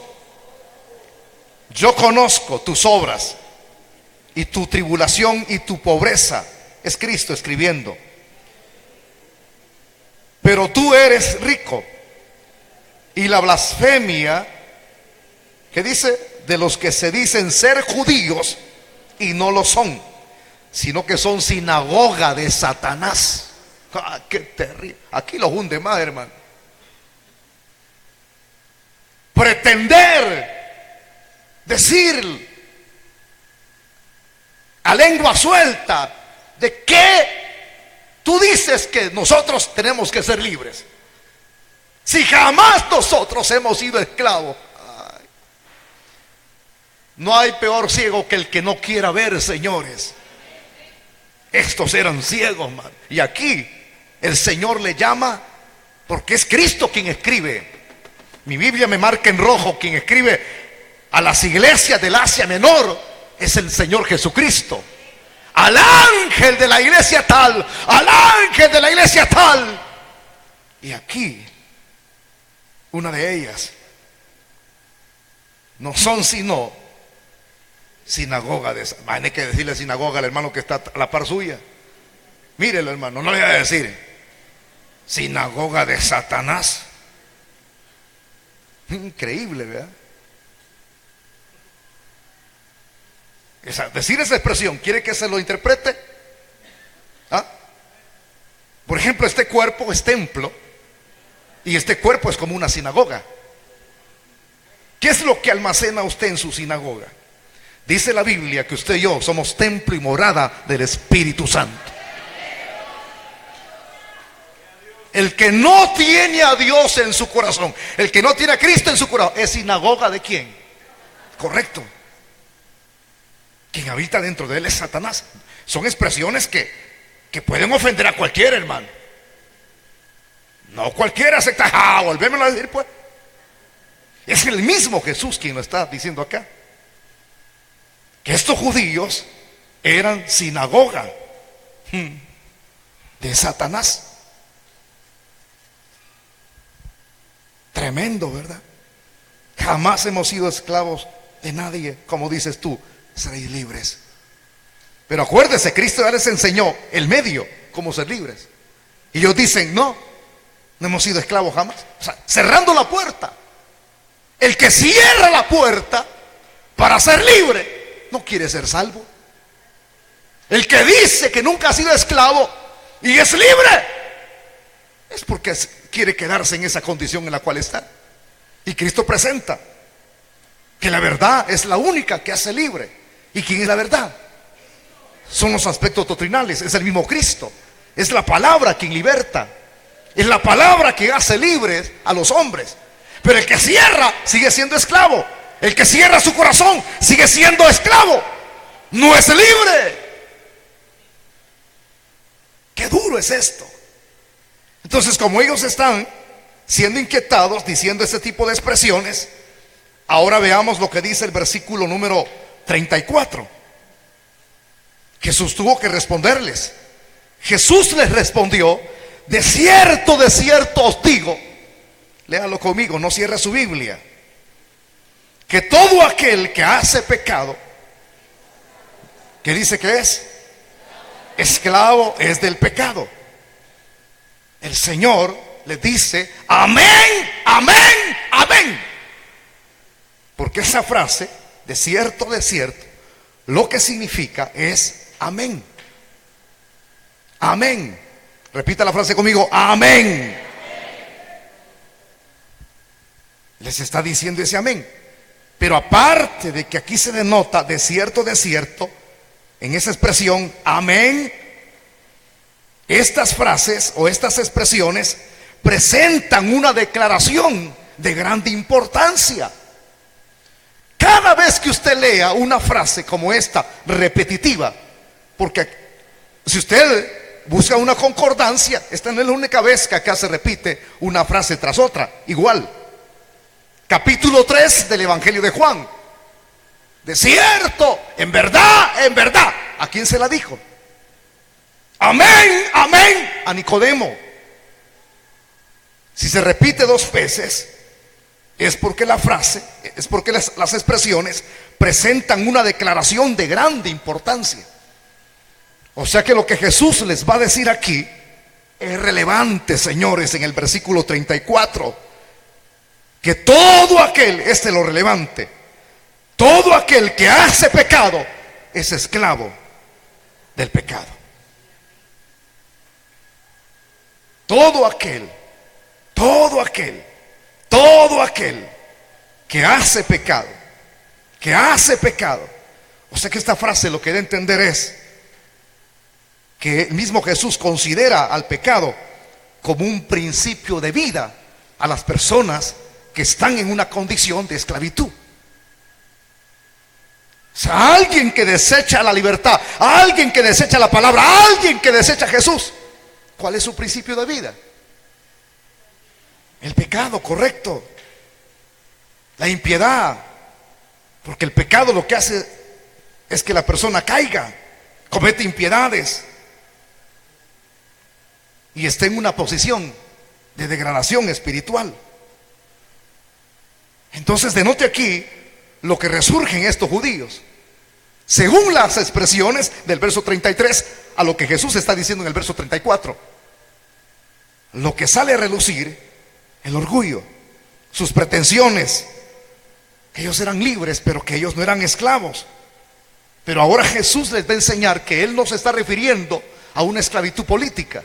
tus obras y tu tribulación y tu pobreza. Es Cristo escribiendo. Pero tú eres rico. Y la blasfemia, ¿qué dice? De los que se dicen ser judíos y no lo son, sino que son sinagoga de Satanás. ¡Qué terrible! Aquí los hunde más, hermano. Pretender decir a lengua suelta de que tú dices que nosotros tenemos que ser libres, si jamás nosotros hemos sido esclavos. Ay. No hay peor ciego que el que no quiera ver, señores. Estos eran ciegos, man. Y aquí el Señor le llama, porque es Cristo quien escribe. Mi Biblia me marca en rojo, quien escribe a las iglesias del Asia Menor es el Señor Jesucristo. Al ángel de la iglesia tal, al ángel de la iglesia tal. Y aquí, una de ellas, no son sino sinagoga de... Hay que decirle sinagoga al hermano que está a la par suya. Mírelo, hermano, no le voy a decir sinagoga de Satanás. Increíble, ¿verdad? Decir esa expresión, ¿quiere que se lo interprete? ¿Ah? Por ejemplo, este cuerpo es templo y este cuerpo es como una sinagoga. ¿Qué es lo que almacena usted en su sinagoga? Dice la Biblia que usted y yo somos templo y morada del Espíritu Santo. El que no tiene a Dios en su corazón, el que no tiene a Cristo en su corazón, ¿es sinagoga de quién? Correcto. Quien habita dentro de él es Satanás. Son expresiones que pueden ofender a cualquiera, hermano. No cualquiera acepta. Volvémoslo a decir, pues. Es el mismo Jesús quien lo está diciendo acá. Que estos judíos eran sinagoga de Satanás. Tremendo, ¿verdad? Jamás hemos sido esclavos de nadie. Como dices tú, seréis libres. Pero acuérdese, Cristo ya les enseñó el medio, cómo ser libres. Y ellos dicen, no hemos sido esclavos jamás. O sea, cerrando la puerta. El que cierra la puerta para ser libre no quiere ser salvo. El que dice que nunca ha sido esclavo y es libre es porque quiere quedarse en esa condición en la cual está. Y Cristo presenta que la verdad es la única que hace libre. ¿Y quién es la verdad? Son los aspectos doctrinales. Es el mismo Cristo. Es la palabra quien liberta. Es la palabra que hace libres a los hombres. Pero el que cierra sigue siendo esclavo. El que cierra su corazón sigue siendo esclavo. No es libre. Qué duro es esto. Entonces, como ellos están siendo inquietados diciendo este tipo de expresiones, ahora veamos lo que dice el versículo número 34. Jesús tuvo que responderles. Jesús les respondió: de cierto os digo. Léalo conmigo, no cierre su Biblia. Que todo aquel que hace pecado, ¿qué dice que es? Esclavo es del pecado. El Señor le dice: amén, amén, amén. Porque esa frase, de cierto, lo que significa es amén. Amén. Repita la frase conmigo: amén. Les está diciendo ese amén. Pero aparte de que aquí se denota de cierto, en esa expresión amén, estas frases o estas expresiones presentan una declaración de grande importancia. Cada vez que usted lea una frase como esta, repetitiva, porque si usted busca una concordancia, esta no es la única vez que acá se repite una frase tras otra, igual. Capítulo 3 del Evangelio de Juan: de cierto, en verdad, ¿a quién se la dijo? Amén, amén, a Nicodemo. Si se repite dos veces, es porque la frase, es porque las expresiones presentan una declaración de grande importancia. O sea que lo que Jesús les va a decir aquí es relevante, señores, en el versículo 34. Que todo aquel, este es lo relevante, todo aquel que hace pecado es esclavo del pecado. Todo aquel que hace pecado, O sea que esta frase lo que da a entender es que el mismo Jesús considera al pecado como un principio de vida a las personas que están en una condición de esclavitud. O sea, alguien que desecha la libertad, alguien que desecha la palabra, alguien que desecha a Jesús, ¿cuál es su principio de vida? El pecado, correcto. La impiedad. Porque el pecado lo que hace es que la persona caiga, comete impiedades y esté en una posición de degradación espiritual. Entonces denote aquí lo que resurge en estos judíos. según las expresiones del verso 33 a lo que Jesús está diciendo en el verso 34. Lo que sale a relucir, el orgullo, sus pretensiones, que ellos eran libres, pero que ellos no eran esclavos. Pero ahora Jesús les va a enseñar que Él no se está refiriendo a una esclavitud política,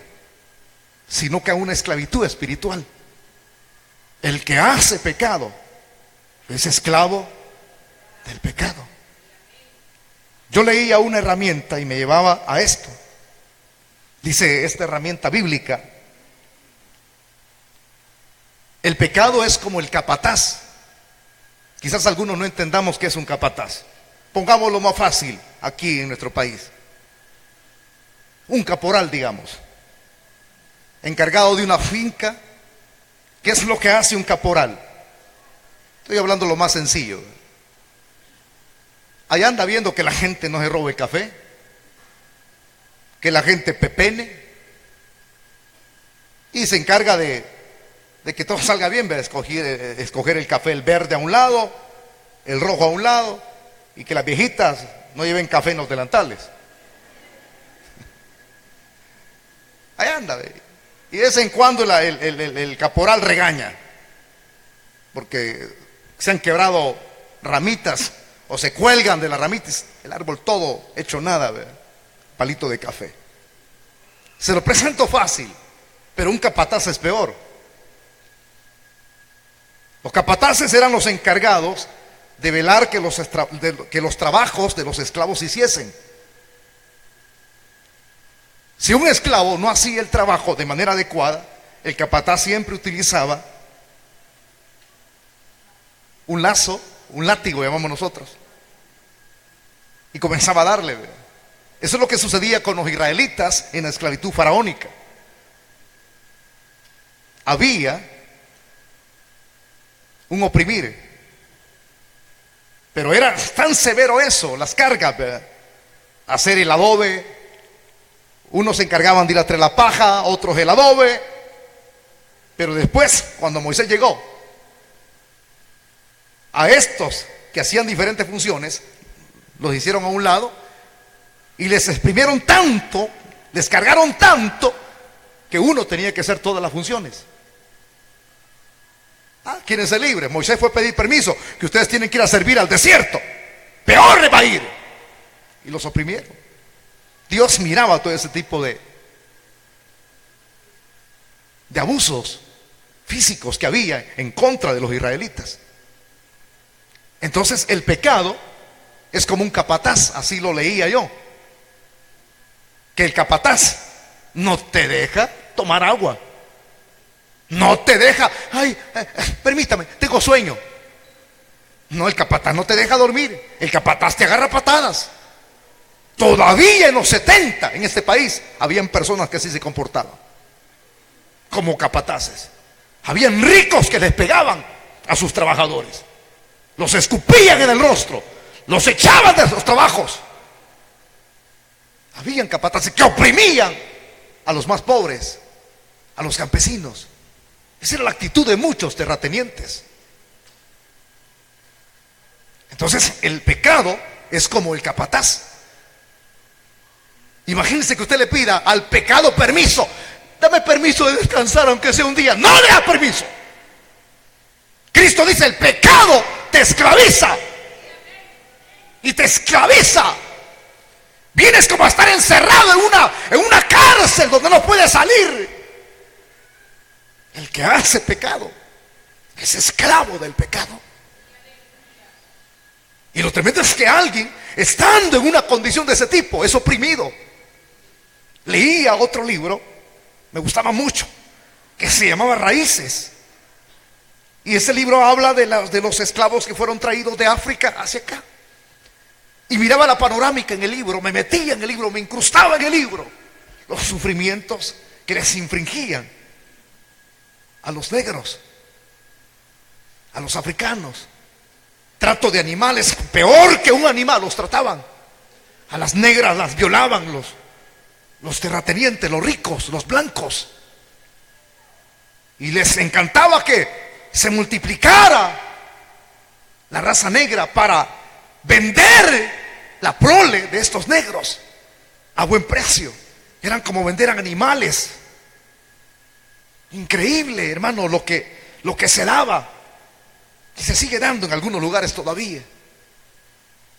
sino que a una esclavitud espiritual. El que hace pecado es esclavo del pecado. Yo leía una herramienta y me llevaba a esto. Dice esta herramienta bíblica: el pecado es como el capataz. Quizás algunos no entendamos qué es un capataz. Pongámoslo más fácil aquí en nuestro país. Un caporal, digamos, encargado de una finca. ¿Qué es lo que hace un caporal? Estoy hablando lo más sencillo. Allá anda viendo que la gente no se robe café, que la gente pepene, y se encarga de que todo salga bien, escoger el café, el verde a un lado, el rojo a un lado, y que las viejitas no lleven café en los delantales. Allá anda. Y de vez en cuando el caporal regaña, porque se han quebrado ramitas o se cuelgan de las ramitas, el árbol todo hecho nada, ¿verdad? Palito de café. Se lo presento fácil, pero un capataz es peor. Los capataces eran los encargados de velar que los trabajos de los esclavos se hiciesen. Si un esclavo no hacía el trabajo de manera adecuada, el capataz siempre utilizaba un lazo, un látigo llamamos nosotros, y comenzaba a darle. Eso es lo que sucedía con los israelitas en la esclavitud faraónica. Había un oprimir, pero era tan severo eso, las cargas, ¿verdad? Hacer el adobe. Unos se encargaban de ir a traer la paja, otros el adobe. Pero después, cuando Moisés llegó, a estos que hacían diferentes funciones, los hicieron a un lado y les exprimieron tanto, les cargaron tanto, que uno tenía que hacer todas las funciones. ¿Quieren ser libres? Moisés fue a pedir permiso, que ustedes tienen que ir a servir al desierto. Peor les va a ir. Y los oprimieron. Dios miraba todo ese tipo de abusos físicos que había en contra de los israelitas. Entonces el pecado es como un capataz, así lo leía yo. Que el capataz no te deja tomar agua, no te deja, permítame, tengo sueño. No, el capataz no te deja dormir, el capataz te agarra patadas. Todavía en los 70 en este país habían personas que así se comportaban, como capataces. Habían ricos que les pegaban a sus trabajadores, los escupían en el rostro, los echaban de sus trabajos. Habían capataces que oprimían a los más pobres, a los campesinos. Esa era la actitud de muchos terratenientes. Entonces el pecado es como el capataz. Imagínense que usted le pida al pecado permiso. Dame permiso de descansar aunque sea un día. No le da permiso. Cristo dice: el pecado te esclaviza. Y te esclaviza. Vienes como a estar encerrado en una cárcel donde no puedes salir. El que hace pecado es esclavo del pecado. Y lo tremendo es que alguien, estando en una condición de ese tipo, es oprimido. Leía otro libro, me gustaba mucho, que se llamaba Raíces. Y ese libro habla de los esclavos que fueron traídos de África hacia acá. Y miraba la panorámica en el libro, me metía en el libro, me incrustaba en el libro. Los sufrimientos que les infringían a los negros, a los africanos. Trato de animales, peor que un animal los trataban. A las negras las violaban los terratenientes, los ricos, los blancos. Y les encantaba que se multiplicara la raza negra para vender la prole de estos negros a buen precio. Eran como vender animales. Increíble, hermano, lo que se daba. Y se sigue dando en algunos lugares todavía.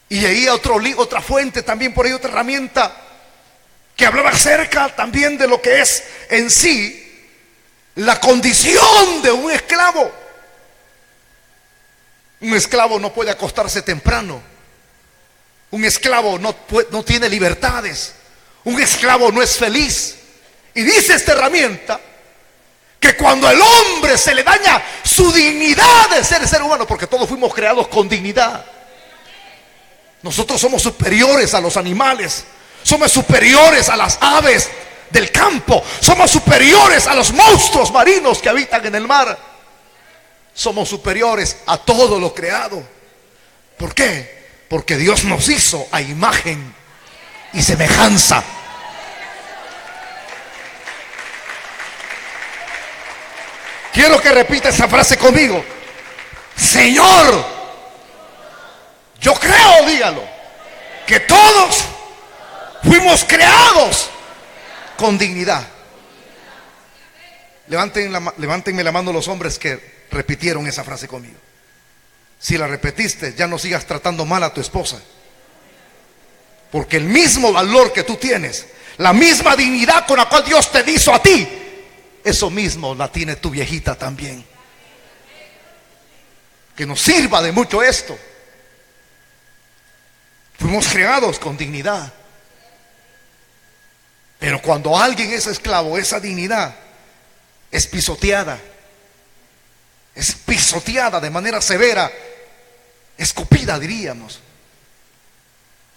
Y ahí otra fuente también, por ahí otra herramienta que hablaba acerca también de lo que es en sí la condición de un esclavo. Un esclavo no puede acostarse temprano. Un esclavo no tiene libertades. Un esclavo no es feliz. Y dice esta herramienta que cuando al hombre se le daña su dignidad de ser humano, porque todos fuimos creados con dignidad. Nosotros somos superiores a los animales. Somos superiores a las aves del campo. Somos superiores a los monstruos marinos que habitan en el mar. Somos superiores a todo lo creado. ¿Por qué? Porque Dios nos hizo a imagen y semejanza. Quiero que repita esa frase conmigo. Señor, yo creo, dígalo, que todos fuimos creados con dignidad. Levántenme la mano los hombres que repitieron esa frase conmigo. Si la repetiste, ya no sigas tratando mal a tu esposa. Porque el mismo valor que tú tienes, la misma dignidad con la cual Dios te hizo a ti, eso mismo la tiene tu viejita también. Que nos sirva de mucho esto. Fuimos creados con dignidad. Pero cuando alguien es esclavo, esa dignidad es pisoteada. Es pisoteada de manera severa, escupida, diríamos.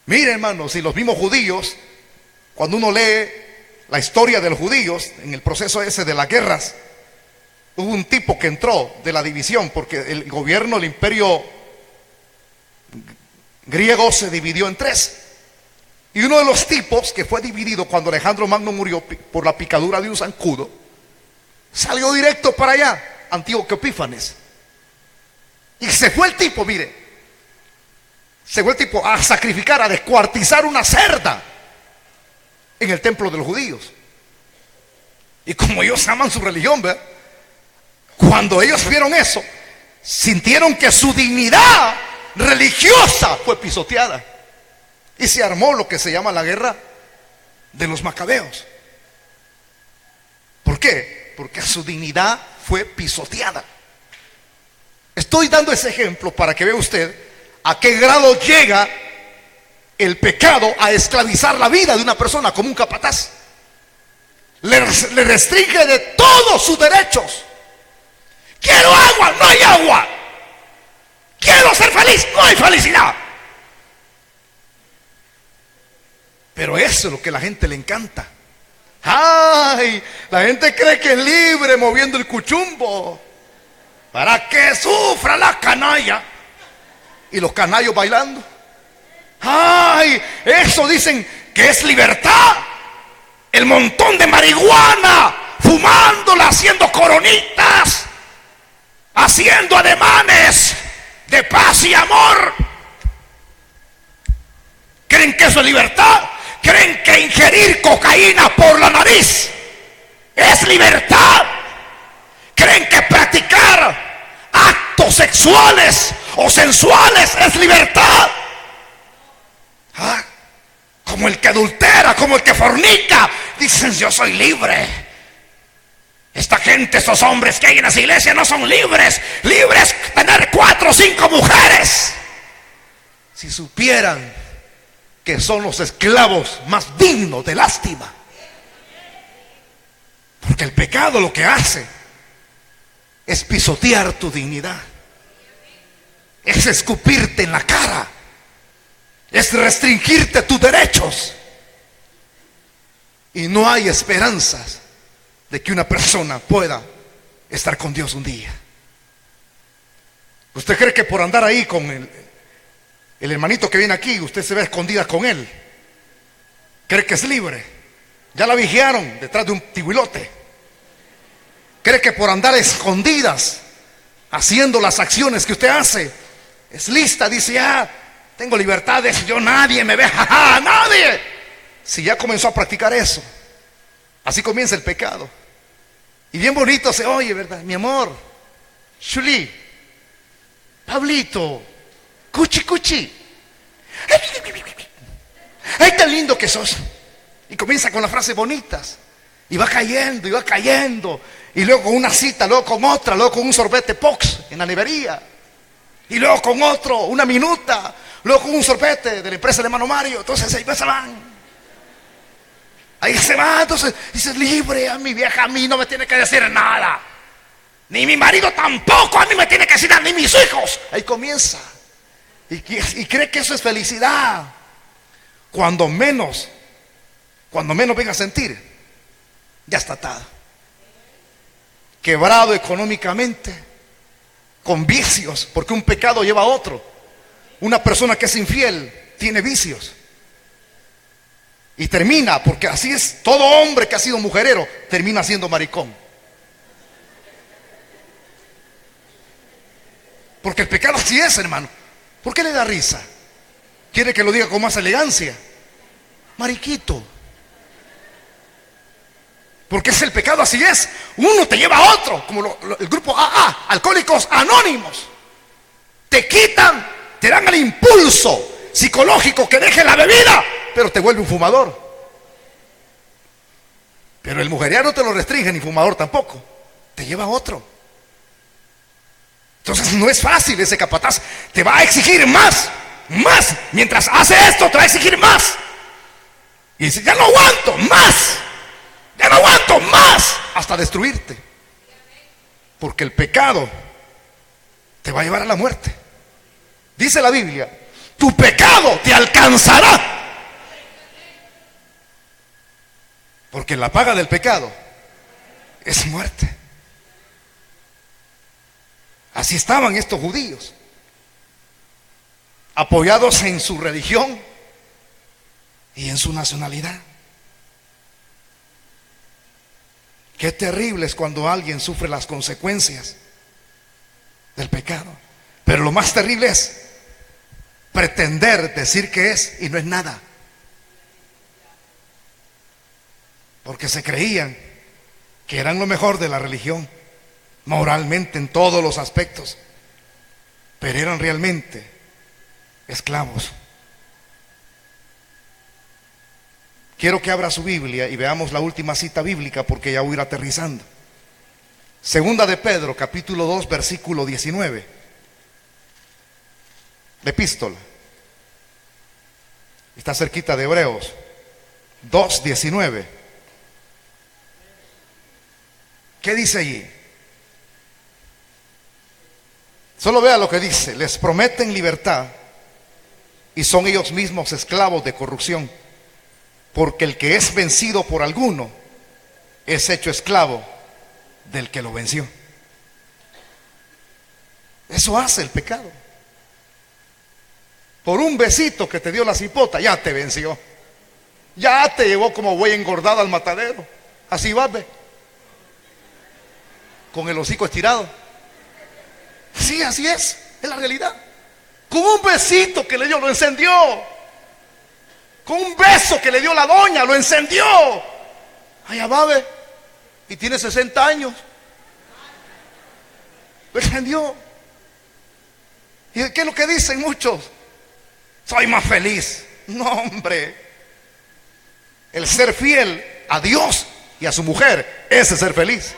Mire, hermanos, si los mismos judíos, cuando uno lee la historia de los judíos en el proceso ese de las guerras, hubo un tipo que entró de la división, porque el gobierno, el imperio griego se dividió en tres. Y uno de los tipos que fue dividido cuando Alejandro Magno murió por la picadura de un zancudo, salió directo para allá, Antíoco Epífanes. Y se fue el tipo, mire, se fue el tipo a sacrificar, a descuartizar una cerda en el templo de los judíos. Y como ellos aman su religión, ¿verdad? Cuando ellos vieron eso, sintieron que su dignidad religiosa fue pisoteada. Y se armó lo que se llama la guerra de los macabeos. ¿Por qué? Porque su dignidad fue pisoteada. Estoy dando ese ejemplo para que vea usted a qué grado llega el pecado a esclavizar la vida de una persona como un capataz. Le restringe de todos sus derechos. Quiero agua, no hay agua. Quiero ser feliz, no hay felicidad. Pero eso es lo que a la gente le encanta. Ay, la gente cree que es libre moviendo el cuchumbo para que sufra la canalla. Y los canallos bailando. Ay, eso dicen que es libertad. El montón de marihuana, fumándola, haciendo coronitas, haciendo ademanes de paz y amor. ¿Creen que eso es libertad? ¿Creen que ingerir cocaína por la nariz es libertad? ¿Creen que practicar actos sexuales o sensuales es libertad? Como el que adultera, como el que fornica, dicen yo soy libre. Esta gente, estos hombres que hay en las iglesias no son libres. Libres tener 4 o 5 mujeres. Si supieran que son los esclavos más dignos de lástima. Porque el pecado lo que hace es pisotear tu dignidad, es escupirte en la cara, es restringirte tus derechos. Y no hay esperanzas de que una persona pueda estar con Dios un día. ¿Usted cree que por andar ahí con el hermanito que viene aquí, usted se ve escondida con él? ¿Cree que es libre? Ya la vigiaron detrás de un tibulote. ¿Cree que por andar escondidas, haciendo las acciones que usted hace, es lista? Dice, tengo libertades, yo nadie me ve, jaja, nadie. Si ya comenzó a practicar eso, así comienza el pecado. Y bien bonito se oye, ¿verdad? Mi amor, Chuli, Pablito, Cuchi, Cuchi. ¡Ay, tan lindo que sos! Y comienza con las frases bonitas. Y va cayendo, y va cayendo. Y luego con una cita, luego con otra, luego con un sorbete Pox en la nevería. Y luego con otro, una minuta. Luego con un sorbete de la empresa de hermano Mario. Entonces ahí se van. Ahí se van. Entonces dices, libre, a mi vieja, a mí no me tiene que decir nada. Ni mi marido tampoco, a mí me tiene que decir nada, ni mis hijos. Ahí comienza. Y cree que eso es felicidad. Cuando menos venga a sentir, ya está atado. Quebrado económicamente, con vicios, porque un pecado lleva a otro. Una persona que es infiel tiene vicios. Y termina, porque así es, todo hombre que ha sido mujerero termina siendo maricón. Porque el pecado así es, hermano. ¿Por qué le da risa? ¿Quiere que lo diga con más elegancia? Mariquito. Porque es el pecado, así es. Uno te lleva a otro, como el grupo AA, Alcohólicos Anónimos. Te quitan, te dan el impulso psicológico que deje la bebida, pero te vuelve un fumador. Pero el mujeriano no te lo restringe, ni fumador tampoco. Te lleva a otro. Entonces no es fácil ese capataz. Te va a exigir más. Mientras hace esto te va a exigir más. Y dice, ya no aguanto más. Ya no aguanto más. Hasta destruirte. Porque el pecado te va a llevar a la muerte. Dice la Biblia, tu pecado te alcanzará. Porque la paga del pecado es muerte. Así estaban estos judíos, apoyados en su religión y en su nacionalidad. Qué terrible es cuando alguien sufre las consecuencias del pecado. Pero lo más terrible es pretender decir que es y no es nada. Porque se creían que eran lo mejor de la religión, moralmente en todos los aspectos, pero eran realmente esclavos. Quiero que abra su Biblia y veamos la última cita bíblica, porque ya voy a ir aterrizando. Segunda de Pedro, capítulo 2, versículo 19. La epístola está cerquita de Hebreos 2:19. ¿Qué dice allí? Solo vea lo que dice. Les prometen libertad y son ellos mismos esclavos de corrupción, porque el que es vencido por alguno es hecho esclavo del que lo venció. Eso hace el pecado. Por un besito que te dio la cipota, ya te venció. Ya te llevó como buey engordado al matadero. Así va, ve, con el hocico estirado. Sí, así es la realidad. Con un besito que le dio, lo encendió. Con un beso que le dio la doña, lo encendió. Allá va, ve, y tiene 60 años. Lo encendió. ¿Y qué es lo que dicen muchos? Soy más feliz. No, hombre. El ser fiel a Dios y a su mujer, ese es ser feliz.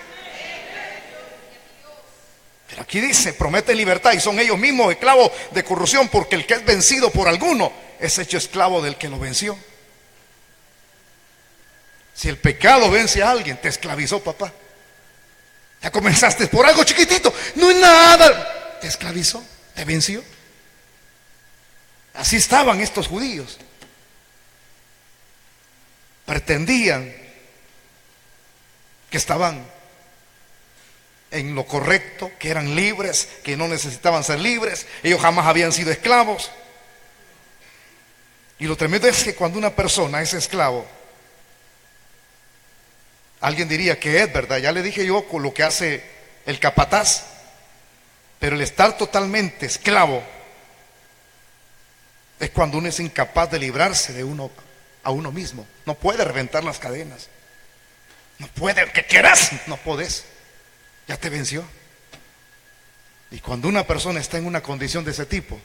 Pero aquí dice, promete libertad y son ellos mismos esclavos de corrupción, porque el que es vencido por alguno es hecho esclavo del que lo venció. Si el pecado vence a alguien, te esclavizó, papá. Ya comenzaste por algo chiquitito, no es nada, te esclavizó, te venció. Así estaban estos judíos. Pretendían que estaban en lo correcto, que eran libres, que no necesitaban ser libres. Ellos jamás habían sido esclavos. Y lo tremendo es que cuando una persona es esclavo, alguien diría que es verdad, ya le dije yo con lo que hace el capataz, pero el estar totalmente esclavo es cuando uno es incapaz de librarse de uno a uno mismo. No puede reventar las cadenas. No puede, que quieras, no podés. Ya te venció. Y cuando una persona está en una condición de ese tipo,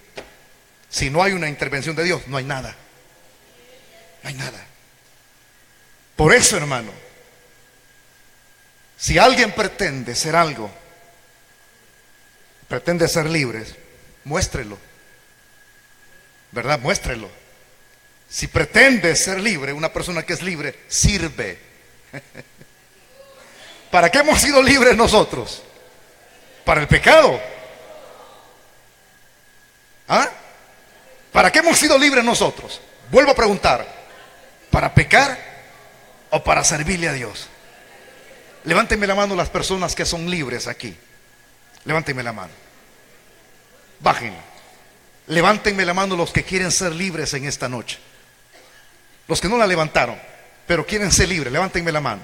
si no hay una intervención de Dios, no hay nada. No hay nada. Por eso, hermano, si alguien pretende ser algo, pretende ser libre, muéstrelo. ¿Verdad? Muéstrelo. Si pretende ser libre, una persona que es libre, sirve. ¿Para qué hemos sido libres nosotros? ¿Para el pecado? ¿Ah? ¿Para qué hemos sido libres nosotros? Vuelvo a preguntar, ¿para pecar o para servirle a Dios? Levántenme la mano las personas que son libres aquí. Levántenme la mano. Bájenla. Levántenme la mano los que quieren ser libres en esta noche. Los que no la levantaron, pero quieren ser libres, levántenme la mano.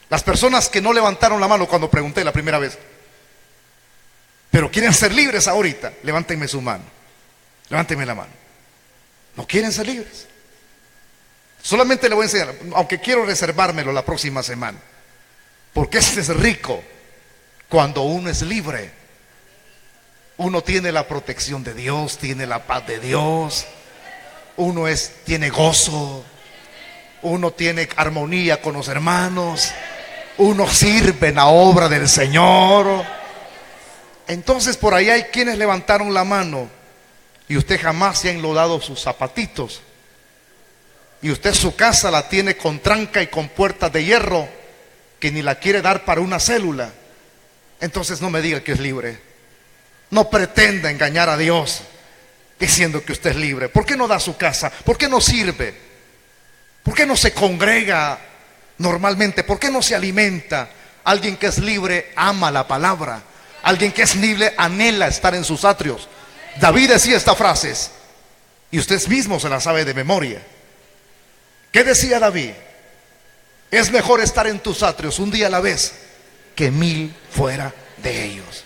Las personas que no levantaron la mano cuando pregunté la primera vez, pero quieren ser libres ahorita, levántenme su mano. Levántenme la mano. ¿No quieren ser libres? Solamente le voy a enseñar, aunque quiero reservármelo la próxima semana, porque este es rico cuando uno es libre. Uno tiene la protección de Dios, tiene la paz de Dios, uno tiene gozo, uno tiene armonía con los hermanos, uno sirve en la obra del Señor. Entonces por ahí hay quienes levantaron la mano y usted jamás se ha enlodado sus zapatitos, y usted su casa la tiene con tranca y con puertas de hierro que ni la quiere dar para una célula. Entonces no me diga que es libre. No pretenda engañar a Dios diciendo que usted es libre. ¿Por qué no da su casa? ¿Por qué no sirve? ¿Por qué no se congrega normalmente? ¿Por qué no se alimenta? Alguien que es libre ama la palabra. Alguien que es libre anhela estar en sus atrios. David decía estas frases y usted mismo se las sabe de memoria. ¿Qué decía David? Es mejor estar en tus atrios un día a la vez que 1000 fuera de ellos.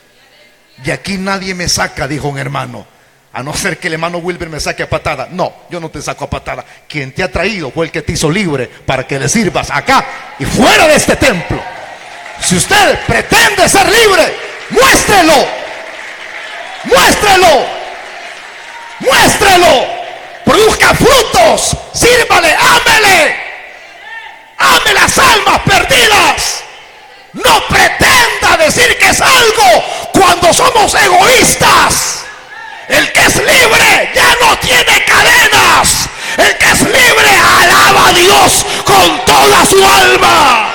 De aquí nadie me saca, dijo un hermano, a no ser que el hermano Wilber me saque a patada. No, yo no te saco a patada. Quien te ha traído fue el que te hizo libre para que le sirvas acá y fuera de este templo. Si usted pretende ser libre, muéstrelo, muéstrelo, muéstrelo, produzca frutos, sírvale, ámele, ame las almas perdidas. No pretenda decir que es algo cuando somos egoístas. El que es libre ya no tiene cadenas. El que es libre alaba a Dios con toda su alma.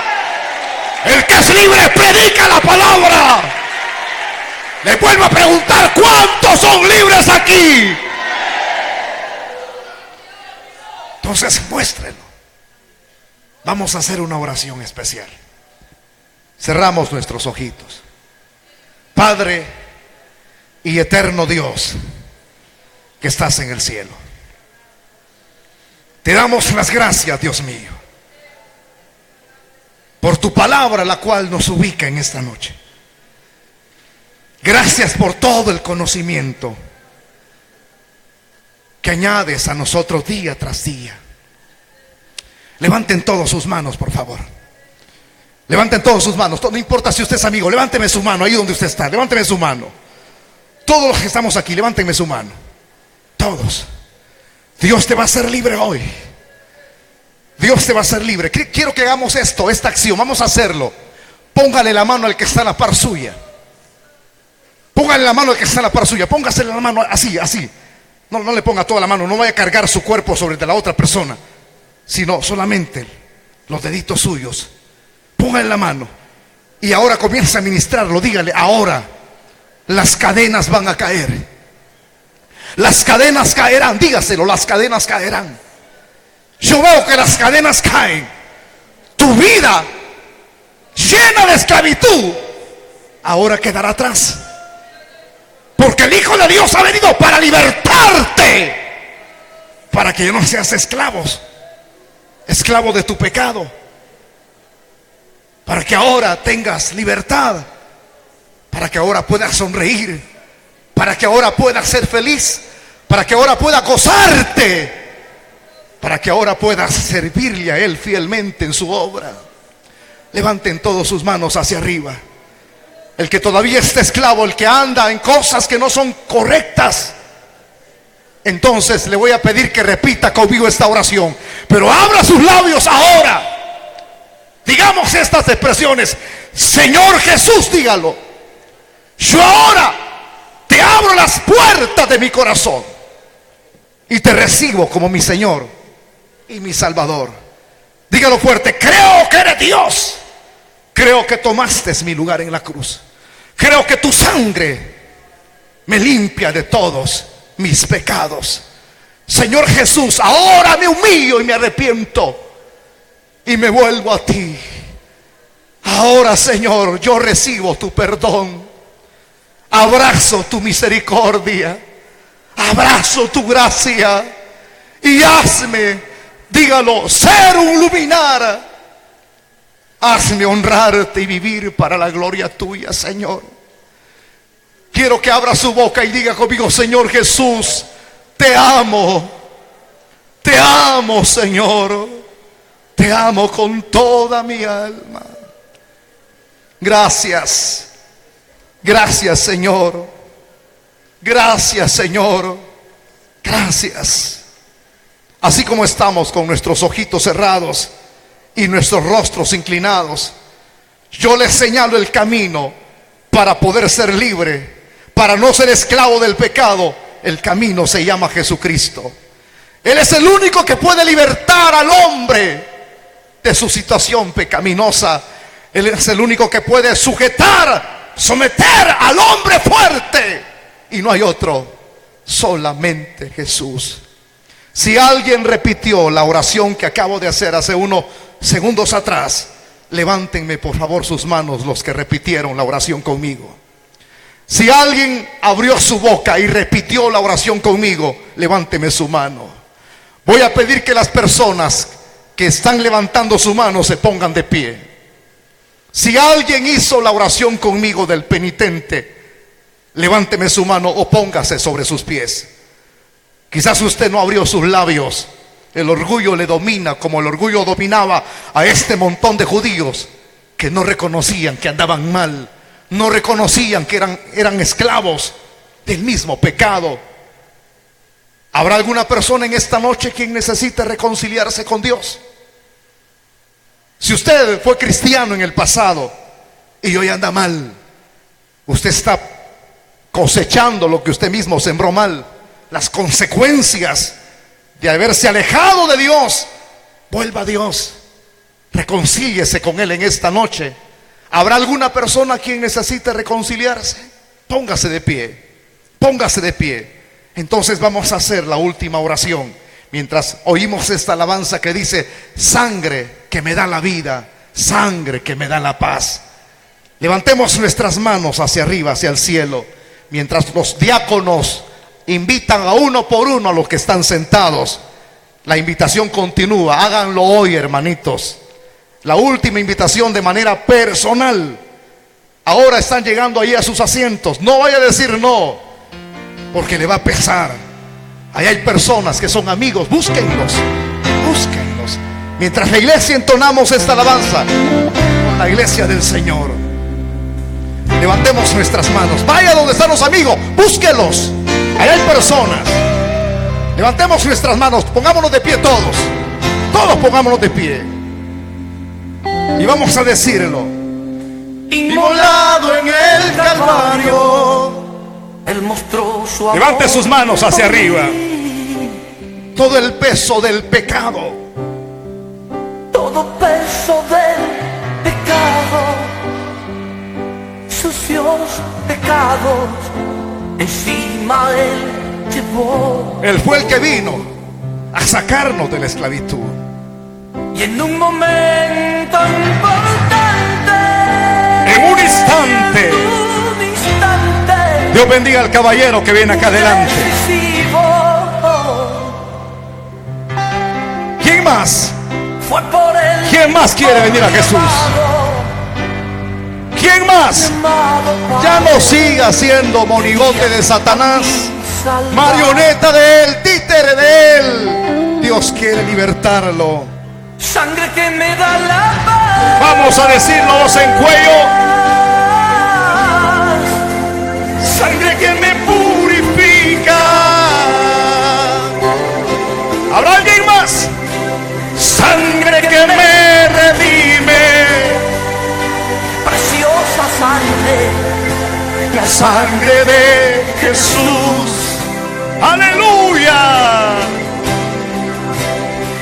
El que es libre predica la palabra. Le vuelvo a preguntar, ¿cuántos son libres aquí? Entonces muéstrenlo. Vamos a hacer una oración especial. Cerramos nuestros ojitos. Padre y eterno Dios que estás en el cielo, te damos las gracias, Dios mío, por tu palabra, la cual nos ubica en esta noche. Gracias por todo el conocimiento que añades a nosotros día tras día. Levanten todos sus manos, por favor. Levanten todas sus manos. No importa si usted es amigo, levánteme su mano ahí donde usted está. Levánteme su mano. Todos los que estamos aquí, levántenme su mano. Todos. Dios te va a hacer libre hoy. Dios te va a hacer libre. Quiero que hagamos esta acción. Vamos a hacerlo. Póngale la mano al que está a la par suya. Póngale la mano al que está a la par suya. Póngasele la mano así, así. No le ponga toda la mano. No vaya a cargar su cuerpo sobre de la otra persona, sino solamente los deditos suyos. Póngale la mano y ahora comienza a ministrarlo. Dígale, ahora las cadenas van a caer. Las cadenas caerán. Dígaselo, las cadenas caerán. Yo veo que las cadenas caen. Tu vida llena de esclavitud ahora quedará atrás, porque el Hijo de Dios ha venido para libertarte, para que no seas esclavo de tu pecado, para que ahora tengas libertad, para que ahora puedas sonreír, para que ahora puedas ser feliz, para que ahora pueda gozarte, para que ahora puedas servirle a Él fielmente en su obra. Levanten todos sus manos hacia arriba. El que todavía está esclavo, el que anda en cosas que no son correctas, entonces le voy a pedir que repita conmigo esta oración. Pero abra sus labios ahora. Digamos estas expresiones. Señor Jesús, dígalo. Yo ahora te abro las puertas de mi corazón y te recibo como mi Señor y mi Salvador. Dígalo fuerte. Creo que eres Dios. Creo que tomaste mi lugar en la cruz. Creo que tu sangre me limpia de todos mis pecados. Señor Jesús, ahora me humillo y me arrepiento y me vuelvo a ti. Ahora, Señor, yo recibo tu perdón. Abrazo tu misericordia. Abrazo tu gracia. Y hazme, dígalo, ser un luminar. Hazme honrarte y vivir para la gloria tuya, Señor. Quiero que abra su boca y diga conmigo: Señor Jesús, te amo. Te amo, Señor. Te amo con toda mi alma. Gracias. Gracias, Señor. Gracias, Señor. Gracias. Así como estamos con nuestros ojitos cerrados y nuestros rostros inclinados, yo les señalo el camino para poder ser libre, para no ser esclavo del pecado. El camino se llama Jesucristo. Él es el único que puede libertar al hombre de su situación pecaminosa. Él es el único que puede sujetar, someter al hombre fuerte, y no hay otro, solamente Jesús. Si alguien repitió la oración que acabo de hacer hace unos segundos atrás, levántenme por favor sus manos los que repitieron la oración conmigo. Si alguien abrió su boca y repitió la oración conmigo, levánteme su mano. Voy a pedir que las personas que están levantando su mano se pongan de pie. Si alguien hizo la oración conmigo del penitente, levánteme su mano o póngase sobre sus pies. Quizás usted no abrió sus labios. El orgullo le domina, como el orgullo dominaba a este montón de judíos que no reconocían que andaban mal, no reconocían que eran esclavos del mismo pecado. ¿Habrá alguna persona en esta noche quien necesite reconciliarse con Dios? Si usted fue cristiano en el pasado y hoy anda mal, usted está cosechando lo que usted mismo sembró mal, las consecuencias de haberse alejado de Dios. Vuelva a Dios, reconcíliese con Él en esta noche. ¿Habrá alguna persona quien necesite reconciliarse? Póngase de pie, póngase de pie. Entonces vamos a hacer la última oración mientras oímos esta alabanza que dice: sangre que me da la vida, sangre que me da la paz. Levantemos nuestras manos hacia arriba, hacia el cielo, mientras los diáconos invitan a uno por uno a los que están sentados. La invitación continúa. Háganlo hoy, hermanitos. La última invitación de manera personal. Ahora están llegando ahí a sus asientos. No vaya a decir no, porque le va a pesar. Ahí hay personas que son amigos. Búsquenlos, búsquenlos. Mientras la iglesia entonamos esta alabanza con la iglesia del Señor, levantemos nuestras manos. Vaya donde están los amigos, búsquenlos. Ahí hay personas. Levantemos nuestras manos, pongámonos de pie todos. Todos pongámonos de pie. Y vamos a decirlo: inmolado en el Calvario, Él mostró su amor. Levante sus manos hacia arriba. Todo el peso del pecado, todo peso del pecado, sucios pecados, encima Él llevó. Él fue el que vino a sacarnos de la esclavitud. Y en un momento importante, en un instante, Dios bendiga al caballero que viene acá adelante. ¿Quién más? Fue por él. ¿Quién más quiere venir a Jesús? ¿Quién más? Ya no siga siendo monigote de Satanás. salvar. marioneta de Él, títere de Él. Dios quiere libertarlo. Sangre que me da la paz. Vamos a decirlo dos en cuello. Sangre que me purifica. ¿Habrá alguien más? Sangre que me redime. Preciosa sangre. La Sangre de Jesús. Aleluya.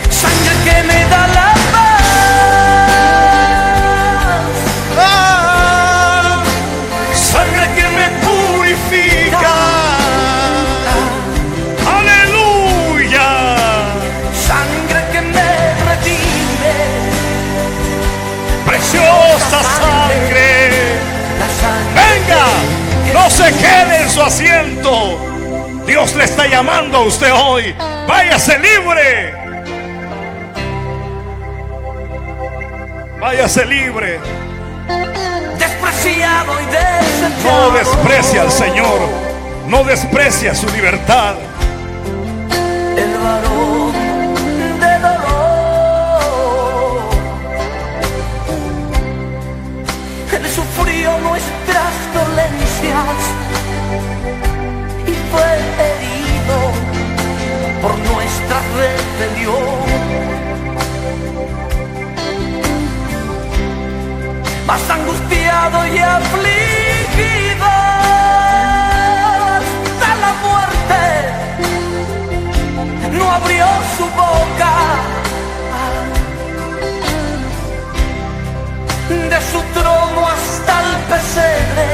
sangre que me da la paz. Sangre que me purifica. Aleluya. Sangre que me redime. Preciosa sangre. La sangre. Venga, no se quede en su asiento. Dios le está llamando a usted hoy. Váyase libre. Váyase libre. Despreciado y No desechado. desprecia al Señor. No desprecia su libertad. El varón de dolor. Él sufrió nuestras dolencias y fue herido por nuestra rebelión. Más angustiado y afligido hasta la muerte, no abrió su boca. De su trono hasta el pesebre,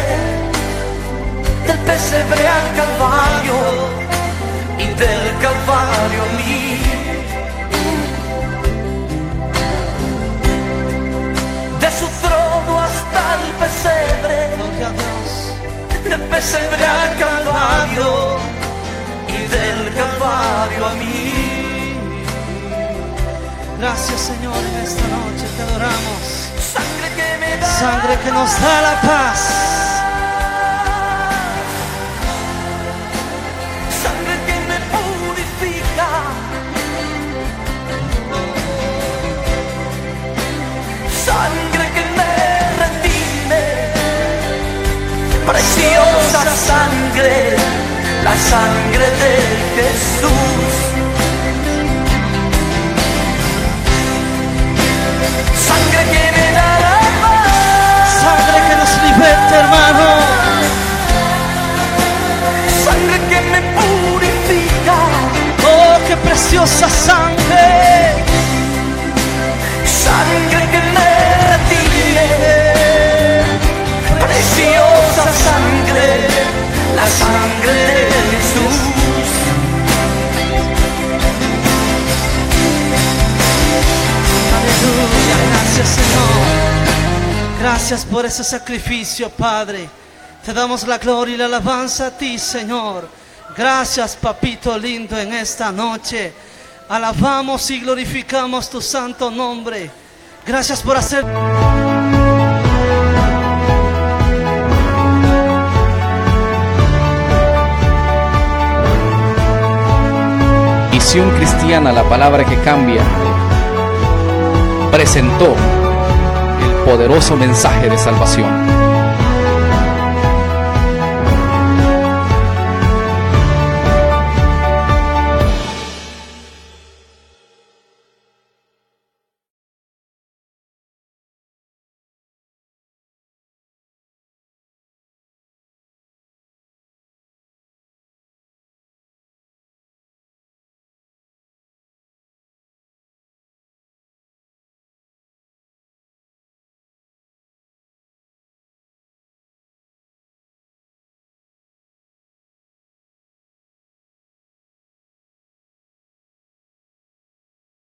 del pesebre al Calvario y del Calvario a mí. De su trono hasta el pesebre, del pesebre al Calvario y del Calvario a mí. Gracias, Señor, en esta noche te adoramos. Sangre que me da, Sangre que nos da la paz. sangre que me purifica, sangre que me redime, preciosa sangre, la sangre de Jesús. Sangre que me da la paz. Sangre que nos liberta, hermano. Sangre que me purifica, Oh, qué preciosa sangre. sangre que me redime, preciosa sangre, la sangre de Jesús. Aleluya, gracias, Señor. Gracias por ese sacrificio, Padre. Te damos la gloria y la alabanza a ti, Señor. Gracias, papito lindo, en esta noche. Alabamos y glorificamos tu santo nombre. Gracias por hacer... Visión Cristiana, la palabra que cambia, presentó el poderoso mensaje de salvación.